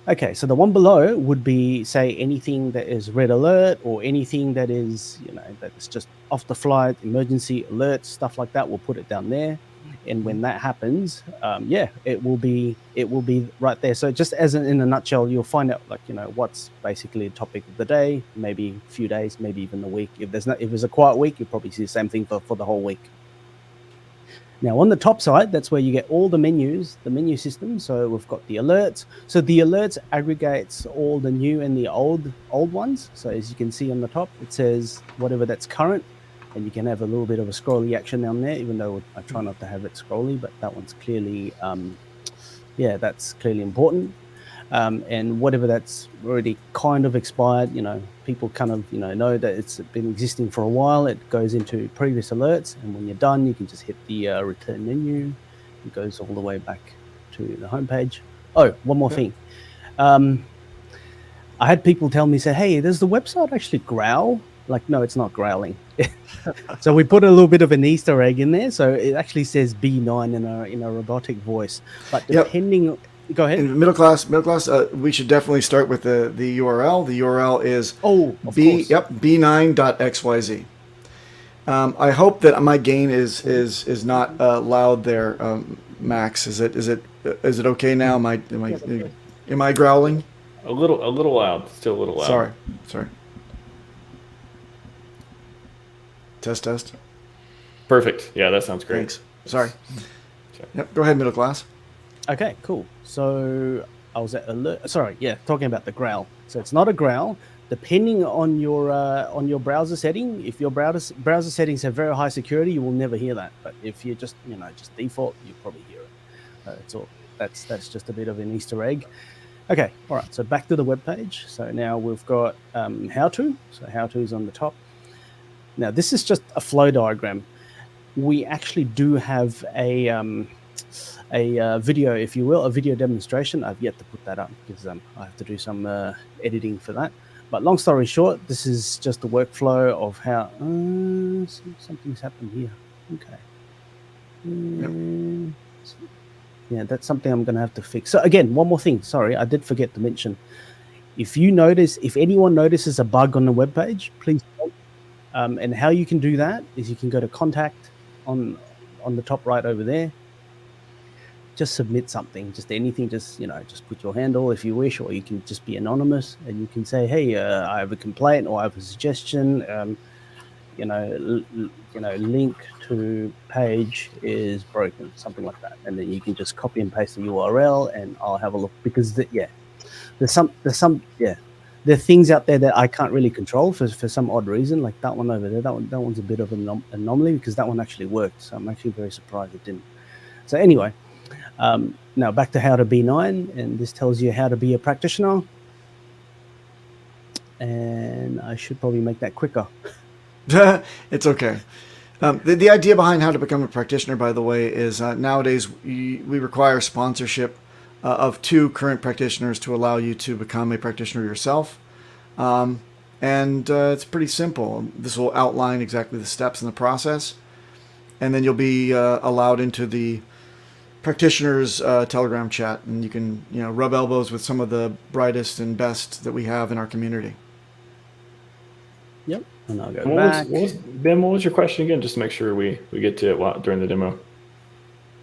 okay, so the one below would be, say, anything that is red alert or anything that is, that's just off the fly, emergency alerts, stuff like that. We'll put it down there. And when that happens, it will be right there. So just in a nutshell, you'll find out, like, what's basically the topic of the day, maybe a few days, maybe even a week. If there's a quiet week, you'll probably see the same thing for the whole week. Now, on the top side, that's where you get all the menus, the menu system. So we've got the alerts. So the alerts aggregates all the new and the old ones. So as you can see on the top, it says whatever that's current, and you can have a little bit of a scrolly action down there, even though I try not to have it scrolly, but that one's clearly, that's clearly important. And whatever that's already kind of expired, people kind of, know that it's been existing for a while. It goes into previous alerts, and when you're done, you can just hit the return menu. It goes all the way back to the homepage. Oh, one more thing. I had people tell me, say, hey, does the website actually growl? Like, no, it's not growling. So we put a little bit of an Easter egg in there. So it actually says B9 in a robotic voice. But depending... Go ahead. In middle class, we should definitely start with the URL. The URL is b9.xyz. I hope that my gain is not loud there, Max. Is it okay now? Am I growling? A little loud. Still a little loud. Sorry. Test. Perfect. Yeah, that sounds great. Thanks. Sorry. Yep. Go ahead, middle class. Okay, cool. So I was at alert. Sorry, talking about the growl. So it's not a growl. Depending on your browser setting, if your browser settings have very high security, you will never hear that. But if you just default, you probably hear it. That's all. That's just a bit of an Easter egg. Okay, all right. So back to the web page. So now we've got how to. So how to is on the top. Now this is just a flow diagram. We actually do have a video, if you will, a video demonstration. I've yet to put that up because I have to do some editing for that. But long story short, this is just the workflow of how something's happened here. Okay. Yeah, that's something I'm going to have to fix. So again, one more thing. Sorry, I did forget to mention. If anyone notices a bug on the web page, please don't. And how you can do that is you can go to contact on the top right over there. Just submit something, just anything, just put your handle if you wish, or you can just be anonymous and you can say, hey, I have a complaint or I have a suggestion, link to page is broken, something like that. And then you can just copy and paste the URL and I'll have a look, because there are things out there that I can't really control for some odd reason, like that one over there. That one's a bit of an anomaly because that one actually worked. So I'm actually very surprised it didn't. So anyway, now back to how to B9, and this tells you how to be a practitioner. And I should probably make that quicker. It's okay. The idea behind how to become a practitioner, by the way, is nowadays we require sponsorship of 2 current practitioners to allow you to become a practitioner yourself. And it's pretty simple. This will outline exactly the steps in the process. And then you'll be allowed into the practitioners Telegram chat, and you can rub elbows with some of the brightest and best that we have in our community. Yep. And I'll go back. Ben, what was your question again? Just to make sure we get to it during the demo.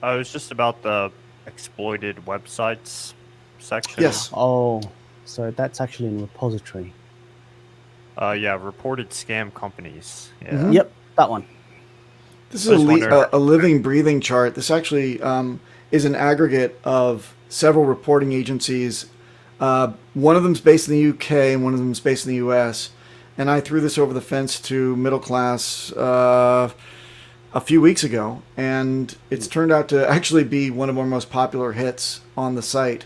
It was just about the exploited websites section. Yes. Oh, so that's actually in repository. Reported scam companies. Yeah. Mm-hmm. Yep, that one. This is a living, breathing chart. This actually is an aggregate of several reporting agencies. One of them's based in the UK and one of them's based in the US. And I threw this over the fence to middle class a few weeks ago, and it's turned out to actually be one of our most popular hits on the site,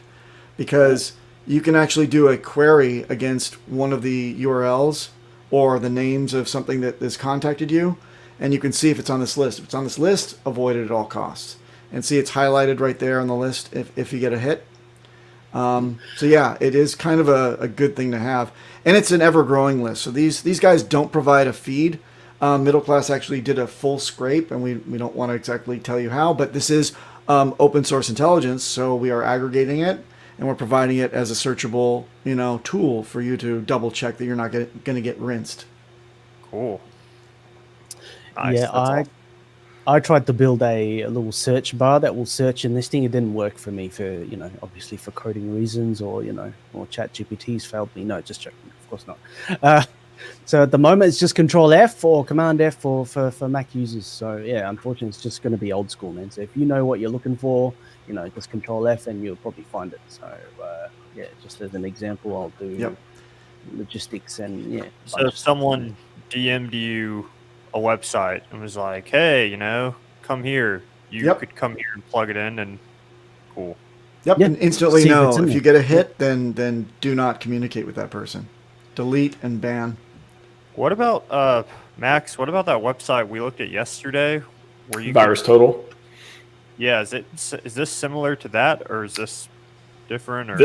because you can actually do a query against one of the URLs or the names of something that has contacted you, and you can see if it's on this list. If it's on this list, avoid it at all costs. And see, it's highlighted right there on the list if you get a hit. So yeah, it is kind of a good thing to have. And it's an ever-growing list. So these guys don't provide a feed. Middle Class actually did a full scrape, and we don't want to exactly tell you how, but this is open source intelligence, so we are aggregating it, and we're providing it as a searchable tool for you to double check that you're not going to get rinsed. Cool. Nice. Yeah, I tried to build a little search bar that will search in this thing. It didn't work for me for, obviously for coding reasons, or ChatGPT's failed me. No, just joking. Of course not. So at the moment, it's just Control F or Command F for Mac users. So yeah, unfortunately, it's just going to be old school, man. So if you know what you're looking for, just Control F and you'll probably find it. So yeah, just as an example, I'll do logistics and yeah. So if someone DM'd you a website and was like, hey, come here, you could come here and plug it in, and cool. Yep, Yeah. and instantly See if know it's in if there. you get a hit, then do not communicate with that person. Delete and ban. What about Max? What about that website we looked at yesterday, where you Virus Total. Yeah, is this similar to that, or is this different? Or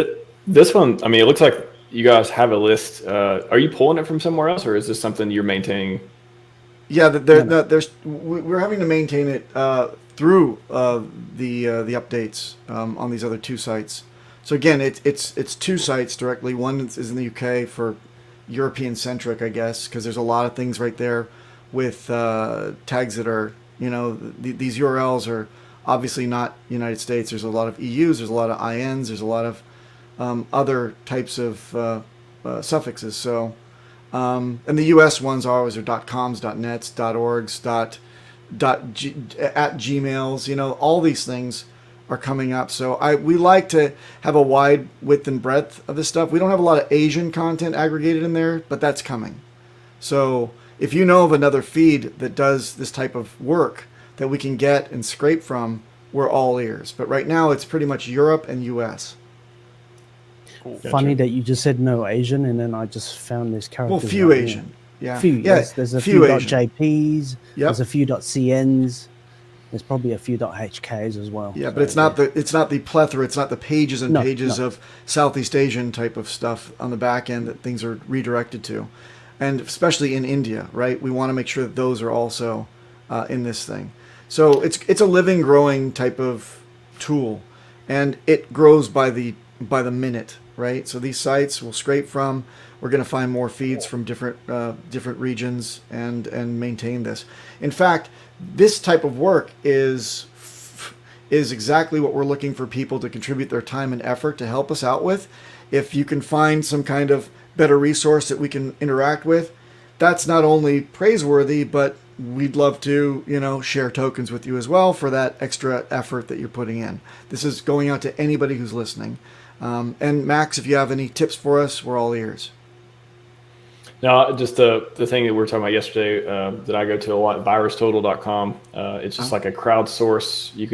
This one, I mean, it looks like you guys have a list. Are you pulling it from somewhere else, or is this something you're maintaining? Yeah, we're having to maintain it through the updates on these other two sites. So again, it's two sites directly. One is in the UK for European centric, I guess, because there's a lot of things right there with tags that are, these URLs are obviously not United States. There's a lot of EUs, there's a lot of INs, there's a lot of other types of suffixes. So, and the US ones always are .coms, .nets, .orgs, at Gmails. All these things are coming up. So we like to have a wide width and breadth of this stuff. We don't have a lot of Asian content aggregated in there, but that's coming. So if you know of another feed that does this type of work that we can get and scrape from, we're all ears. But right now it's pretty much Europe and US. cool. Funny that you just said no Asian, and then I just found this character. Well, few Asian. Yeah. Few. Yeah. Yes, there's a few Asian. .jps. Yep. There's a few .cns. There's probably a few .hks as well. Yeah, So, but it's not the plethora. It's not the pages and pages No. of Southeast Asian type of stuff on the back end that things are redirected to, and especially in India, right? We want to make sure that those are also in this thing. So it's a living, growing type of tool, and it grows by the minute, right? So these sites we'll scrape from. We're going to find more feeds from different regions and maintain this. In fact, this type of work is exactly what we're looking for people to contribute their time and effort to help us out with. If you can find some kind of better resource that we can interact with, that's not only praiseworthy, but we'd love to, share tokens with you as well for that extra effort that you're putting in. This is going out to anybody who's listening. And Max, if you have any tips for us, we're all ears. No, just the thing that we were talking about yesterday that I go to a lot, virustotal.com. It's just like a crowdsource. You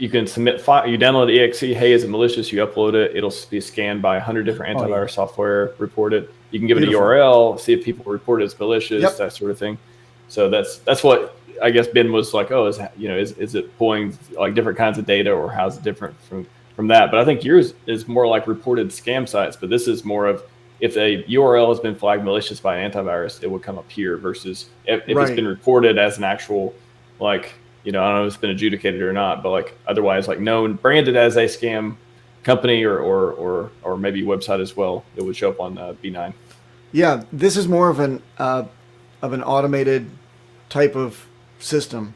can submit file. You download the exe. Hey, is it malicious? You upload it. It'll be scanned by 100 different antivirus software. Report it. You can give it a URL. See if people report it as malicious. That sort of thing. So that's what I guess Ben was like. Oh, is it pulling like different kinds of data, or how's it different from that? But I think yours is more like reported scam sites. But this is more of, if a URL has been flagged malicious by an antivirus, it would come up here, versus if it's been reported as an actual, like, I don't know if it's been adjudicated or not, but like otherwise, like known, branded as a scam company or maybe website as well, it would show up on B9. Yeah, this is more of an automated type of system.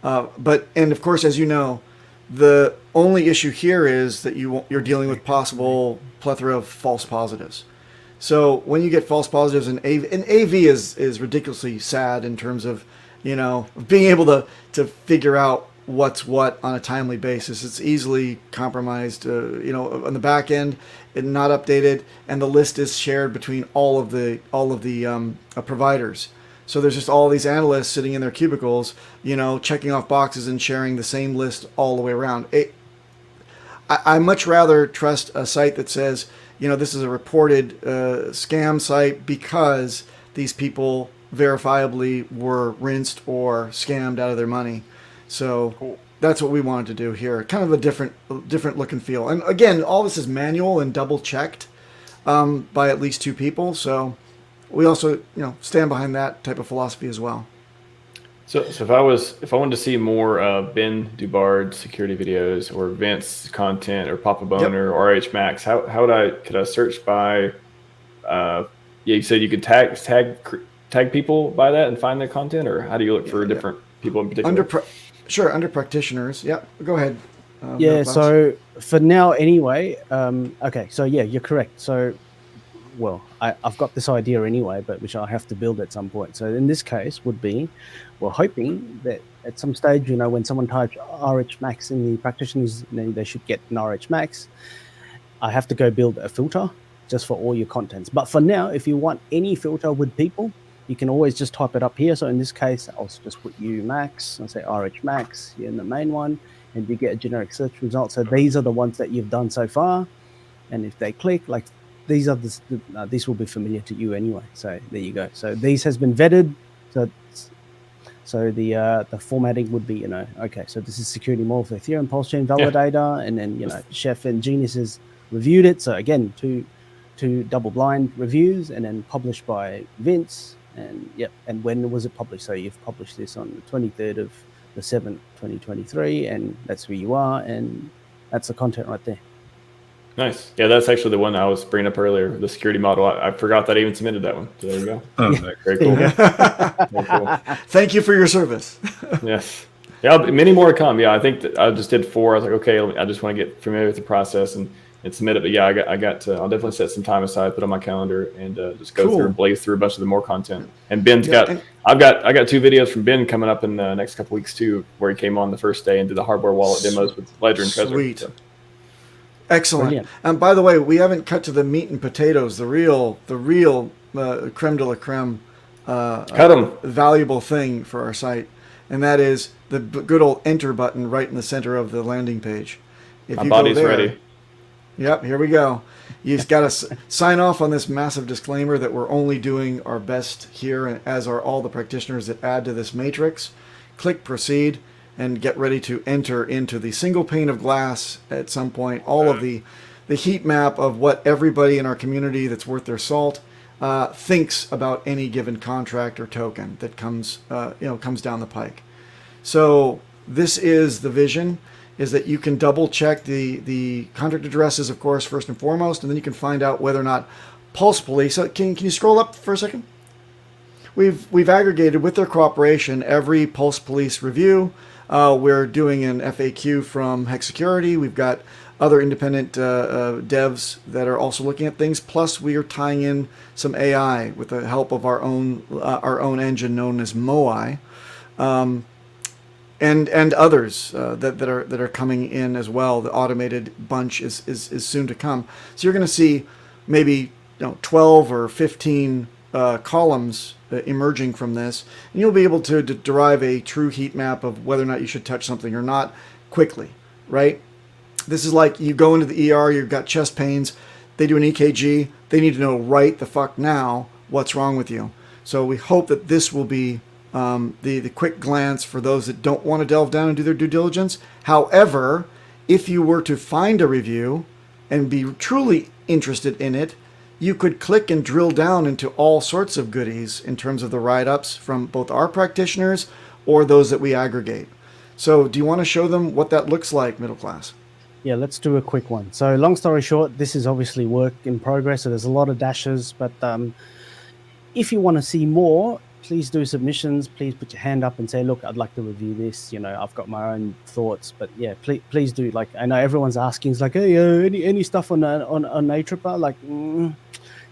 And of course, as you know, the only issue here is that you're dealing with possible plethora of false positives. So when you get false positives in AV is ridiculously sad in terms of, being able to figure out what's what on a timely basis. It's easily compromised, on the back end, and not updated, and the list is shared between all of the providers. So there's just all these analysts sitting in their cubicles, checking off boxes and sharing the same list all the way around. I much rather trust a site that says, this is a reported scam site because these people verifiably were rinsed or scammed out of their money. So that's what we wanted to do here. Kind of a different look and feel. And again, all this is manual and double checked by at least two people. So we also, stand behind that type of philosophy as well. So if I wanted to see more Ben DuBard security videos, or Vince content, or PapahBoehner, or RHMax, could I search by? You said you could tag people by that and find their content, or how do you look for different people in particular? Under practitioners. Yeah, go ahead. So for now, anyway. Okay, so yeah, you're correct. So, well, I've got this idea anyway, but which I have to build at some point. So in this case, we're hoping that at some stage, when someone types RHMax in the practitioners, they should get an RHMax. I have to go build a filter just for all your contents. But for now, if you want any filter with people, you can always just type it up here. So in this case, I'll just put Max and say RHMax here in the main one, and you get a generic search result. So these are the ones that you've done so far. And if they click, like, these these will be familiar to you anyway. So there you go. So these has been vetted. So the formatting would be, okay, so this is security model for Ethereum PulseChain validator, and then Chef and Geniuses reviewed it. So again, two double-blind reviews, and then published by Vince. And and when was it published? So you've published this on the 23rd of the 7th, 2023, and that's who you are, and that's the content right there. Nice. Yeah, that's actually the one I was bringing up earlier, the security model. I forgot that I even submitted that one. So there you go. Oh, Very cool. Very cool. Thank you for your service. Yes. Yeah, many more to come. Yeah, I think that I just did 4. I was like, okay, I just want to get familiar with the process and submit it. But yeah, I got to, I'll definitely set some time aside, put on my calendar, and just go through and blaze through a bunch of the more content. And Ben's I got 2 videos from Ben coming up in the next couple weeks too, where he came on the first day and did the hardware wallet demos with Ledger and Trezor. Sweet. So. Excellent. Brilliant. And by the way, we haven't cut to the meat and potatoes, the real creme de la creme, Cut 'em. valuable thing for our site, and that is the good old enter button right in the center of the landing page. If My body's ready. Yep, here we go. You've got to sign off on this massive disclaimer that we're only doing our best here, and as are all the practitioners that add to this matrix. Click proceed and get ready to enter into the single pane of glass at some point. All of the heat map of what everybody in our community that's worth their salt thinks about any given contract or token that comes down the pike. So this is the vision, is that you can double check the contract addresses, of course, first and foremost, and then you can find out whether or not Pulse Police. Can you scroll up for a second? We've aggregated with their cooperation every Pulse Police review. We're doing an FAQ from Hex Security. We've got other independent devs that are also looking at things. Plus, we are tying in some AI with the help of our own engine known as MOI. And others that are coming in as well. The automated bunch is soon to come. So you're going to see maybe 12 or 15 columns emerging from this, and you'll be able to derive a true heat map of whether or not you should touch something or not quickly, right? This is like you go into the ER, you've got chest pains, they do an EKG, they need to know right the fuck now what's wrong with you. So we hope that this will be the quick glance for those that don't want to delve down and do their due diligence. However, if you were to find a review and be truly interested in it, you could click and drill down into all sorts of goodies in terms of the write-ups from both our practitioners or those that we aggregate. So do you want to show them what that looks like, middle class? Yeah, let's do a quick one. So long story short, this is obviously work in progress. So there's a lot of dashes, but if you want to see more, please do submissions. Please put your hand up and say, look, I'd like to review this. I've got my own thoughts, but yeah, please do. Like, I know everyone's asking, it's like, hey, any stuff on A-Tripper? Like,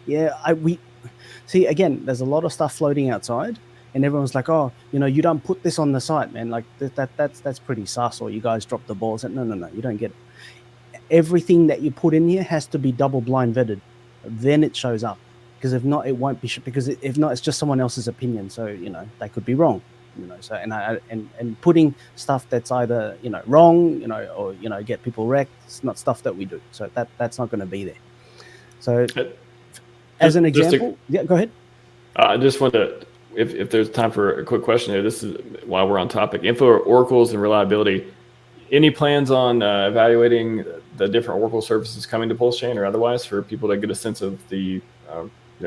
we see, again, there's a lot of stuff floating outside, and everyone's like, oh, you don't put this on the site, man. Like that's pretty sus, or you guys dropped the ball. No, you don't get it. Everything that you put in here has to be double blind vetted. Then it shows up. Because if not, it won't be. Because if not, it's just someone else's opinion. So they could be wrong. So and putting stuff that's either wrong, or get people wrecked. It's not stuff that we do. So that's not going to be there. So as an example, yeah, go ahead. I just want to, if there's time for a quick question here. This is while we're on topic. Info oracles and reliability. Any plans on evaluating the different Oracle services coming to PulseChain or otherwise for people to get a sense of the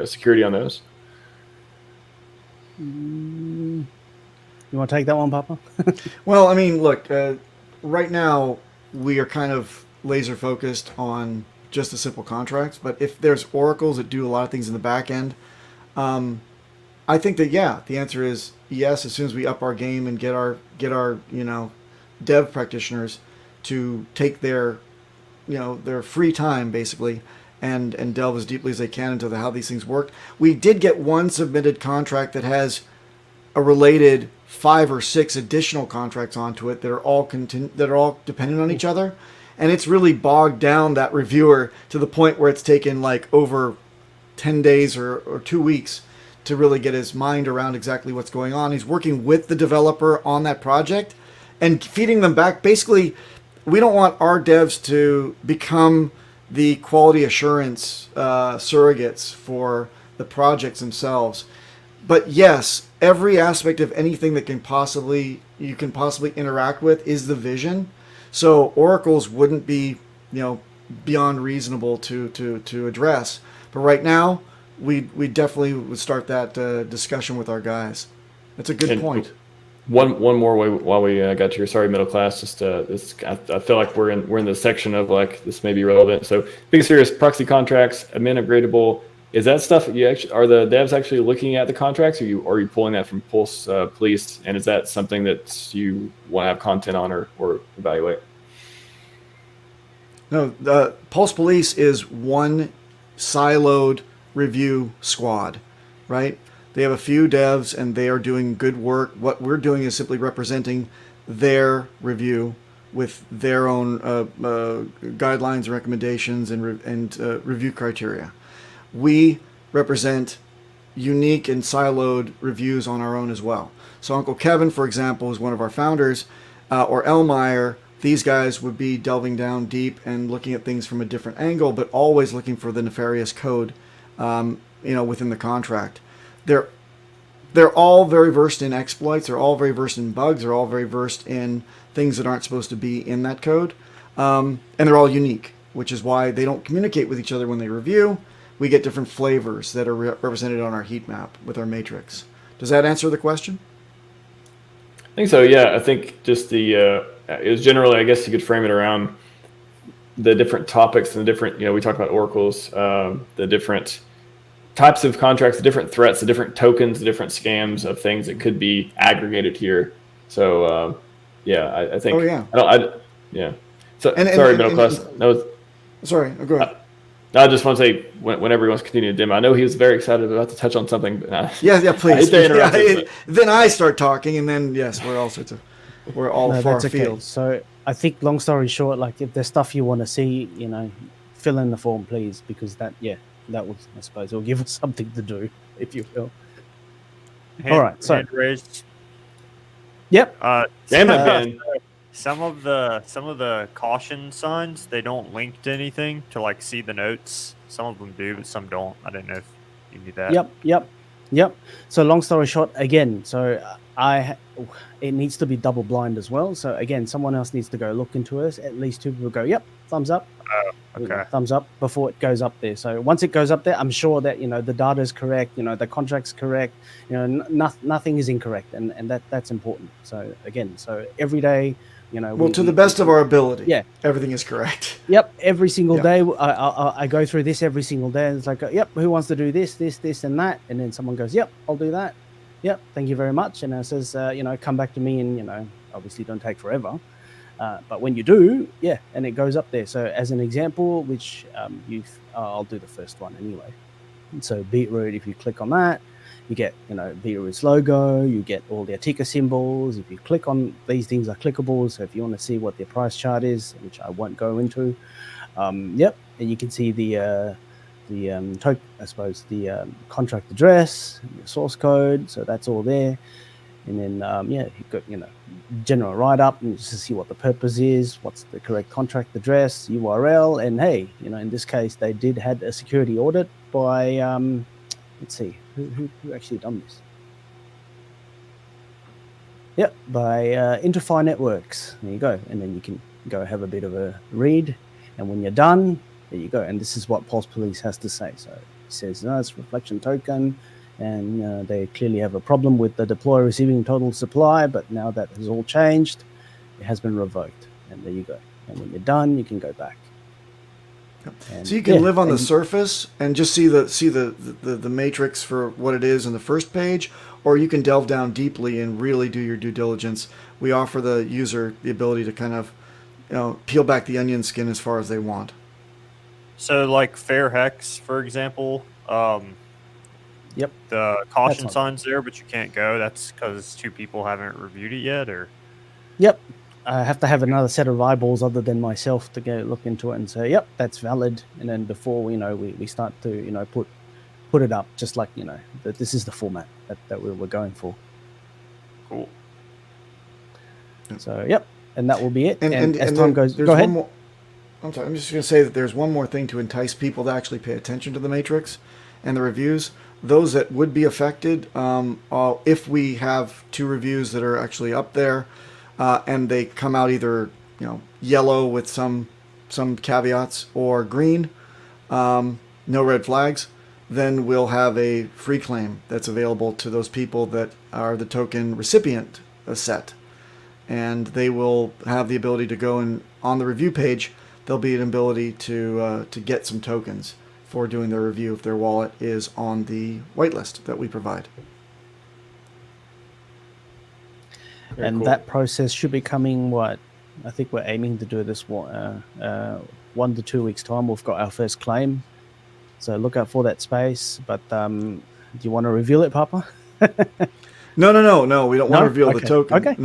security on those? You want to take that one, Papa? Well, I mean, look, right now we are kind of laser focused on just the simple contracts, but if there's oracles that do a lot of things in the back end, I think that, the answer is yes. As soon as we up our game and get our dev practitioners to take their free time basically and delve as deeply as they can into how these things work. We did get one submitted contract that has a related 5 or 6 additional contracts onto it that are all dependent on each other, and it's really bogged down that reviewer to the point where it's taken like over 10 days or 2 weeks to really get his mind around exactly what's going on. He's working with the developer on that project and feeding them back. Basically, we don't want our devs to become the quality assurance surrogates for the projects themselves. But yes, every aspect of anything that you can possibly interact with is the vision. So oracles wouldn't be, beyond reasonable to address. But right now, we definitely would start that discussion with our guys. That's a good point. One more way while we got to your sorry middle class. Just I feel like we're in the section of like this may be relevant. So being serious, proxy contracts, admin upgradable. Is that stuff are the devs actually looking at the contracts, or are you pulling that from Pulse Police? And is that something that you want to have content on or evaluate? No, the Pulse Police is one siloed review squad, right? They have a few devs and they are doing good work. What we're doing is simply representing their review with their own guidelines, recommendations, and review criteria. We represent unique and siloed reviews on our own as well. So Uncle Kevin, for example, is one of our founders, or Elmeyer. These guys would be delving down deep and looking at things from a different angle, but always looking for the nefarious code, within the contract. They're all very versed in exploits. They're all very versed in bugs. They're all very versed in things that aren't supposed to be in that code, and they're all unique, which is why they don't communicate with each other when they review. We get different flavors that are represented on our heat map with our matrix. Does that answer the question? I think so. Yeah, I think just it was generally, I guess you could frame it around the different topics and the different, we talked about oracles, the different types of contracts, the different threats, the different tokens, the different scams of things that could be aggregated here. So, I think. Oh yeah. Yeah. So sorry, middle class. No. Sorry. Go ahead. I just want to say, whenever he wants to continue to demo, I know he was very excited about to touch on something. But yeah, please. Then I start talking, and then yes, we're all far afield. So I think, long story short, like if there's stuff you want to see, fill in the form, please, because that would, I suppose, will give us something to do, if you will. All right, so hand raised. Yep. Damn it, Ben. Some of the caution signs, they don't link to anything to like see the notes. Some of them do, but some don't. I didn't know if you knew that. Yep. So long story short, again, it needs to be double blind as well. So again, someone else needs to go look into it. At least two people go, yep, thumbs up. Okay. Thumbs up before it goes up there. So once it goes up there, I'm sure that the data is correct, the contract's correct, nothing is incorrect, and that's important. So again, every day, to the best of our ability, everything is correct. Yep, every single day I go through this every single day. And it's like, yep, who wants to do this, and that, and then someone goes, yep, I'll do that. Yep, thank you very much, and it says, come back to me, and obviously don't take forever. But when you do, and it goes up there. So as an example, which I'll do the first one anyway. So Beetroot, if you click on that, you get, Beetroot's logo, you get all their ticker symbols. If you click on these things are clickable. So if you want to see what their price chart is, which I won't go into, and you can see the contract address, the source code. So that's all there. And then, you've got, general write-up and just to see what the purpose is, what's the correct contract address, URL, and hey, in this case, they had a security audit by, let's see, who actually done this? Yep, by Interfi Networks. There you go. And then you can go have a bit of a read. And when you're done, there you go. And this is what Pulse Police has to say. So it says, it's reflection token. And they clearly have a problem with the deploy receiving total supply, but now that has all changed, it has been revoked. And there you go. And when you're done, you can go back. And, so you can live on the surface and just see the matrix for what it is on the first page, or you can delve down deeply and really do your due diligence. We offer the user the ability to kind of peel back the onion skin as far as they want. So like Fair Hex, for example, yep, the caution sign's there, but you can't go. That's because two people haven't reviewed it yet, or? Yep. I have to have another set of eyeballs other than myself to go look into it and say, yep, that's valid. And then before, we start to, put it up just like, that this is the format that we're going for. Cool. So, yep. And that will be it. And as time goes, go ahead. I'm sorry. I'm just going to say that there's one more thing to entice people to actually pay attention to the matrix. and the reviews. Those that would be affected, if we have 2 reviews that are actually up there, and they come out either yellow with some caveats or green, no red flags, then we'll have a free claim that's available to those people that are the token recipient set. And they will have the ability to go and on the review page, there'll be an ability to get some tokens for doing their review if their wallet is on the whitelist that we provide. And cool. that process should be coming, I think we're aiming to do this 1 to 2 weeks time. We've got our first claim. So look out for that space. But do you want to reveal it, Papa? No. We don't want to reveal the token. Okay.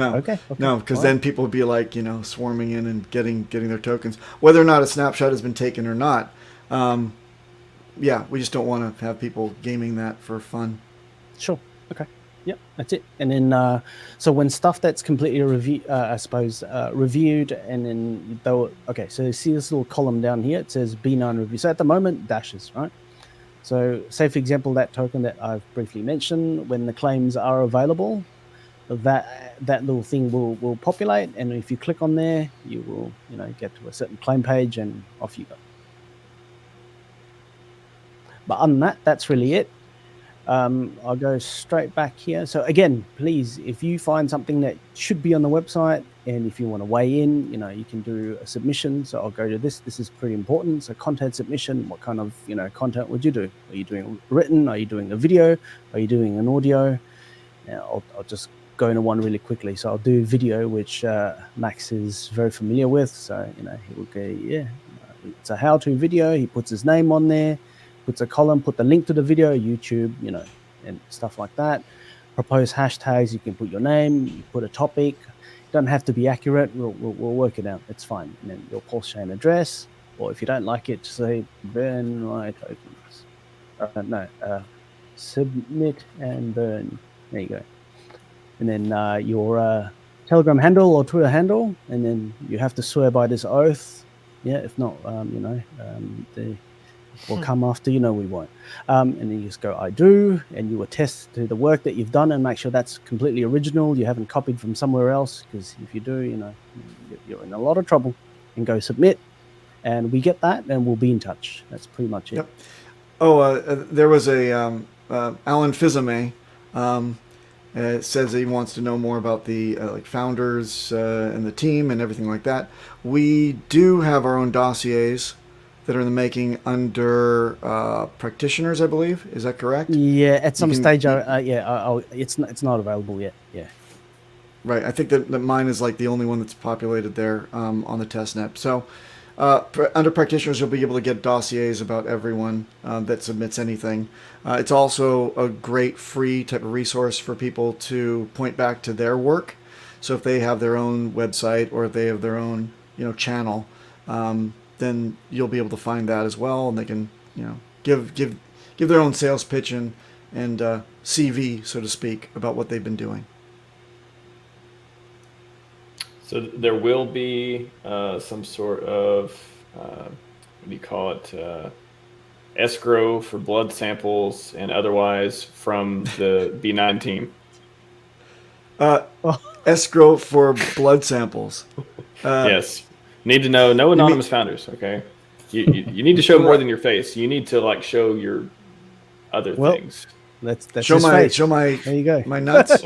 No, because All then people would be like, swarming in and getting their tokens, whether or not a snapshot has been taken or not. We just don't want to have people gaming that for fun. Sure. Okay. Yep, that's it. And then, so when stuff that's completely reviewed, and then so you see this little column down here, it says B9 review. So at the moment, dashes, right? So say, for example, that token that I've briefly mentioned, when the claims are available, that little thing will populate. And if you click on there, you will, get to a certain claim page and off you go. But other than that, that's really it. I'll go straight back here. So again, please, if you find something that should be on the website, and if you want to weigh in, you can do a submission. So I'll go to this. This is pretty important. So content submission. What kind of content would you do? Are you doing written? Are you doing a video? Are you doing an audio? Now, I'll just go into one really quickly. So I'll do video, which Max is very familiar with. So he will go, it's a how-to video. He puts his name on there. Puts a column, put the link to the video, YouTube, and stuff like that. Propose hashtags. You can put your name, you put a topic. Don't have to be accurate. We'll work it out. It's fine. And then your PulseChain address, or if you don't like it, just say burn my tokens. Submit and burn. There you go. And then your Telegram handle or Twitter handle, and then you have to swear by this oath. Yeah, if not, we'll come after, we won't. And then you just go, I do, and you attest to the work that you've done and make sure that's completely original. You haven't copied from somewhere else, because if you do, you're in a lot of trouble. And go submit, and we get that, and we'll be in touch. That's pretty much it. Yep. There was a Alan Fizame says that he wants to know more about the founders and the team and everything like that. We do have our own dossiers that are in the making under practitioners, I believe. Is that correct? Yeah, at some stage, it's not available yet. Yeah. Right. I think that mine is the only one that's populated there on the testnet. So under practitioners, you'll be able to get dossiers about everyone that submits anything. It's also a great free type of resource for people to point back to their work. So if they have their own website or if they have their own channel, then you'll be able to find that as well, and they can give their own sales pitch and CV, so to speak, about what they've been doing. So there will be some sort of what do you call it, escrow for blood samples and otherwise from the B9 team. Escrow for blood samples. Yes. Need to know, no anonymous founders, okay? You need to show more than your face. You need to show your other things. That's show his my face. show my there you go. My nuts.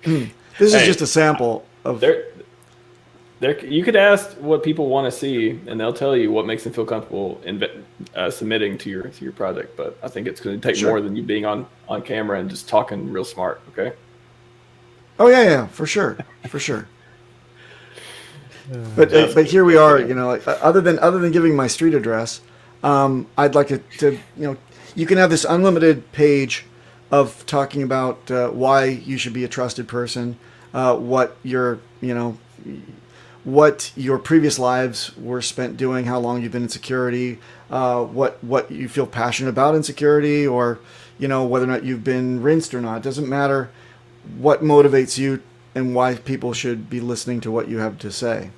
This is just a sample of. You could ask what people want to see, and they'll tell you what makes them feel comfortable submitting to your project. But I think it's going to take more than you being on camera and just talking real smart, okay? Oh yeah, for sure. But here we are, other than giving my street address, I'd like to you can have this unlimited page of talking about why you should be a trusted person, what your previous lives were spent doing, how long you've been in security, what you feel passionate about in security, or whether or not you've been rinsed or not. It doesn't matter what motivates you and why people should be listening to what you have to say.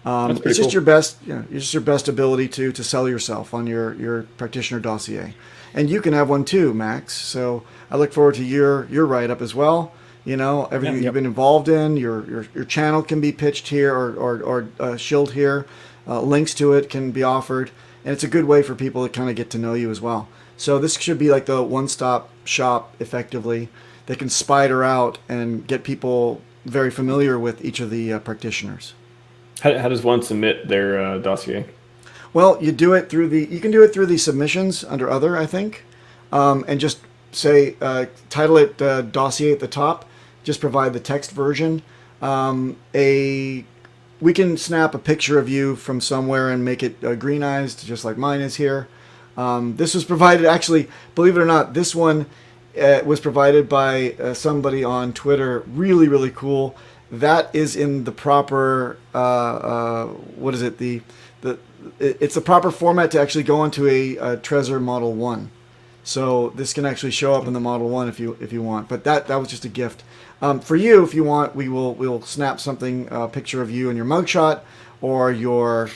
That's pretty It's just cool. your best, it's just your best ability to sell yourself on your practitioner dossier, and you can have one too, Max. So I look forward to your write up as well. Everything you've been involved in, your channel can be pitched here or shilled here. Links to it can be offered, and it's a good way for people to kind of get to know you as well. So this should be like the one-stop shop, effectively, that can spider out and get people very familiar with each of the practitioners. How does one submit their dossier? Well, you can do it through the submissions under other, I think, and just say title it dossier at the top. Just provide the text version. We can snap a picture of you from somewhere and make it green-eyed, just like mine is here. This was provided, actually, believe it or not, this one was provided by somebody on Twitter. Really, really cool. That is in the proper, what is it? It's the proper format to actually go into a Trezor Model 1. So this can actually show up in the Model 1 if you want. But that was just a gift. For you, if you want, we'll snap something, a picture of you and your mugshot, or your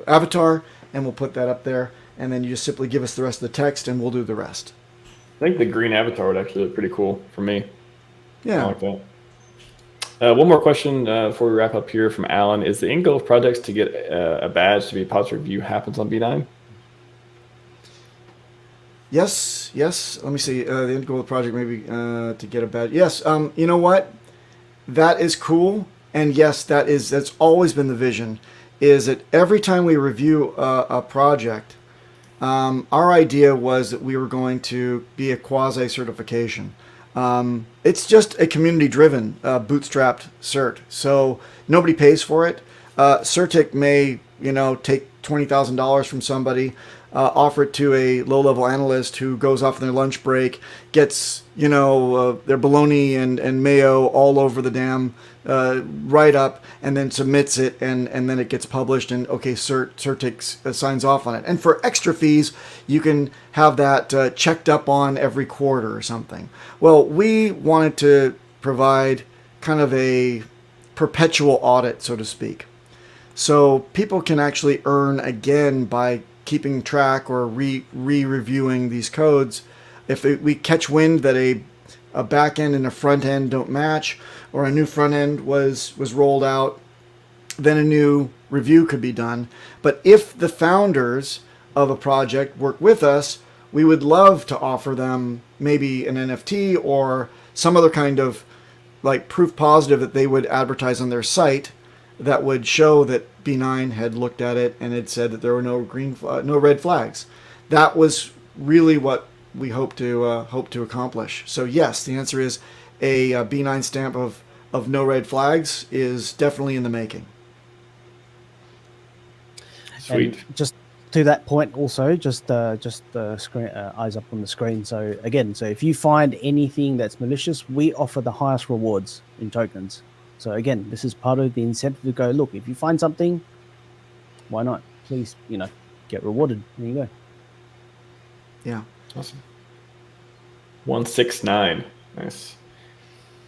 avatar, and we'll put that up there. And then you just simply give us the rest of the text, and we'll do the rest. I think the green avatar would actually look pretty cool for me. Yeah. I like that. One more question before we wrap up here from Alan. Is the end goal of projects to get a badge to be a positive review happens on B9? Yes. Let me see. The end goal of the project maybe to get a badge. Yes. You know what? That is cool. And yes, that's always been the vision. Is that every time we review a project, our idea was that we were going to be a quasi-certification. It's just a community-driven, bootstrapped cert. So nobody pays for it. Certic may, take $20,000 from somebody, offer it to a low-level analyst who goes off on their lunch break, gets, their bologna and mayo all over the damn write-up, and then submits it, and then it gets published, and okay, Certic signs off on it. And for extra fees, you can have that checked up on every quarter or something. Well, we wanted to provide kind of a perpetual audit, so to speak. So people can actually earn again by keeping track or re-reviewing these codes. If we catch wind that a back end and a front end don't match, or a new front end was rolled out, then a new review could be done. But if the founders of a project work with us, we would love to offer them maybe an NFT or some other kind of like proof positive that they would advertise on their site that would show that B9 had looked at it and had said that there were no red flags. That was really what we hope to accomplish. So yes, the answer is a B9 stamp of no red flags is definitely in the making. Sweet. And just to that point, also just screen, eyes up on the screen. So again, if you find anything that's malicious, we offer the highest rewards in tokens. So again, this is part of the incentive to go, look, if you find something, why not? Please, get rewarded. There you go. Yeah. Awesome. 169. Nice.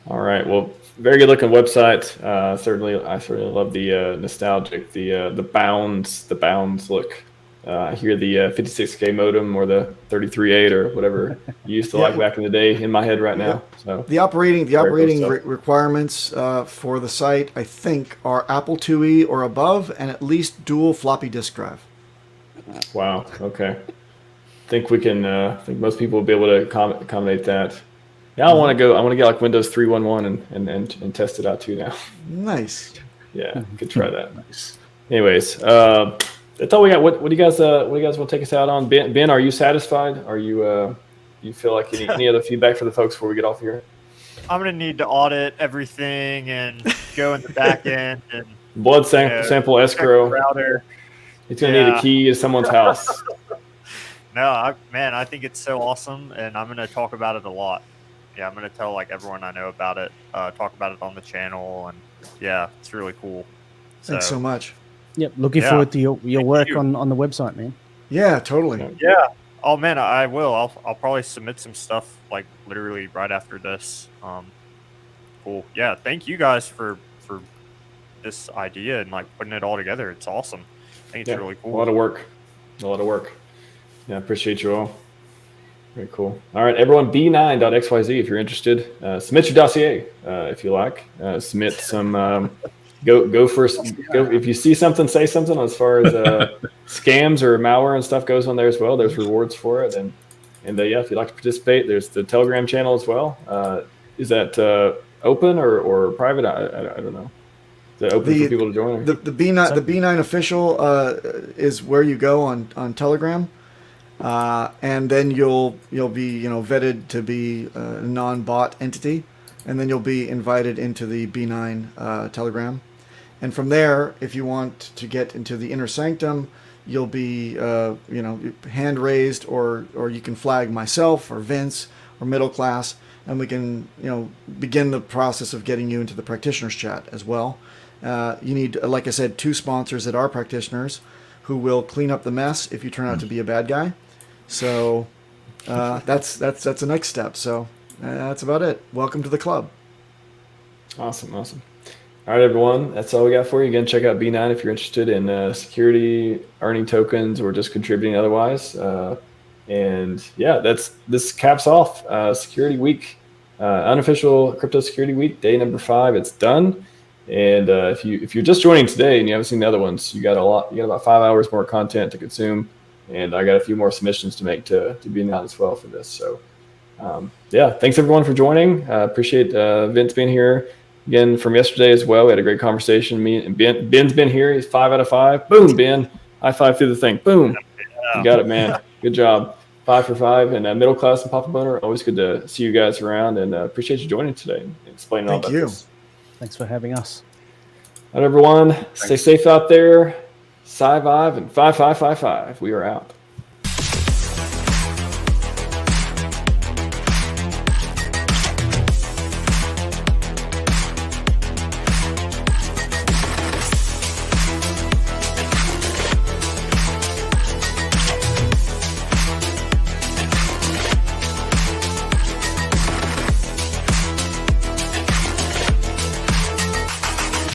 All right. Well, very good looking website. I certainly love the nostalgic, the bounds look. I hear the 56K modem or the 33.8 or whatever you used to like back in the day in my head right now. So the operating requirements for the site, I think, are Apple IIe or above, and at least dual floppy disk drive. Wow. Okay. Think we can. Think most people will be able to accommodate that. Yeah, I want to go. I want to get like Windows 3.11 and test it out too now. Nice. Yeah, could try that. Nice. Anyways, that's all we got. What do you guys want to take us out on? Ben, are you satisfied? Are you you feel like any other feedback for the folks before we get off here? I'm gonna need to audit everything and go in the back end and blood sample escrow. It's gonna need a key to someone's house. No, I think it's so awesome, and I'm gonna talk about it a lot. Yeah, I'm gonna tell like everyone I know about it. Talk about it on the channel, and yeah, it's really cool. Thanks so much. Yep, looking forward to your work on the website, man. Yeah, totally. Yeah. Oh man, I will. I'll probably submit some stuff like literally right after this. Cool. Yeah. Thank you guys for this idea and like putting it all together. It's awesome. I think it's really cool. A lot of work. Yeah, I appreciate you all. Very cool. All right, everyone, b9.xyz if you're interested. Submit your dossier if you like. Submit some. Go first. Go if you see something, say something as far as scams or malware and stuff goes on there as well. There's rewards for it, and yeah, if you'd like to participate, there's the Telegram channel as well. Is that open or private? I don't know. Is that open for people to join? The B9 official is where you go on Telegram. And then you'll be vetted to be a non-bot entity, and then you'll be invited into the B9 Telegram, and from there, if you want to get into the inner sanctum, you'll be hand raised, or you can flag myself or Vince or Middle Class, and we can begin the process of getting you into the practitioners chat as well. You need, like I said, 2 sponsors that are practitioners who will clean up the mess if you turn out to be a bad guy. So that's the next step. So that's about it. Welcome to the club. Awesome. All right, everyone. That's all we got for you. Again, check out B9 if you're interested in security, earning tokens, or just contributing otherwise. And yeah, this caps off Security Week, unofficial Crypto Security Week, day number 5. It's done. And if you're just joining today and you haven't seen the other ones, you got about 5 hours more content to consume. And I got a few more submissions to make to be announced as well for this. So, yeah, thanks everyone for joining. Appreciate Vince being here again from yesterday as well. We had a great conversation. Me and Ben's been here. He's 5 out of 5. Boom, Ben. High five through the thing. Boom. Yeah. You got it, man. Good job. 5 for 5. And Middle Class and PapahBoehner, always good to see you guys around. And appreciate you joining today and explaining all about this. Thanks for having us. All right, everyone. Stay safe out there. Scivive and 5555. We are out.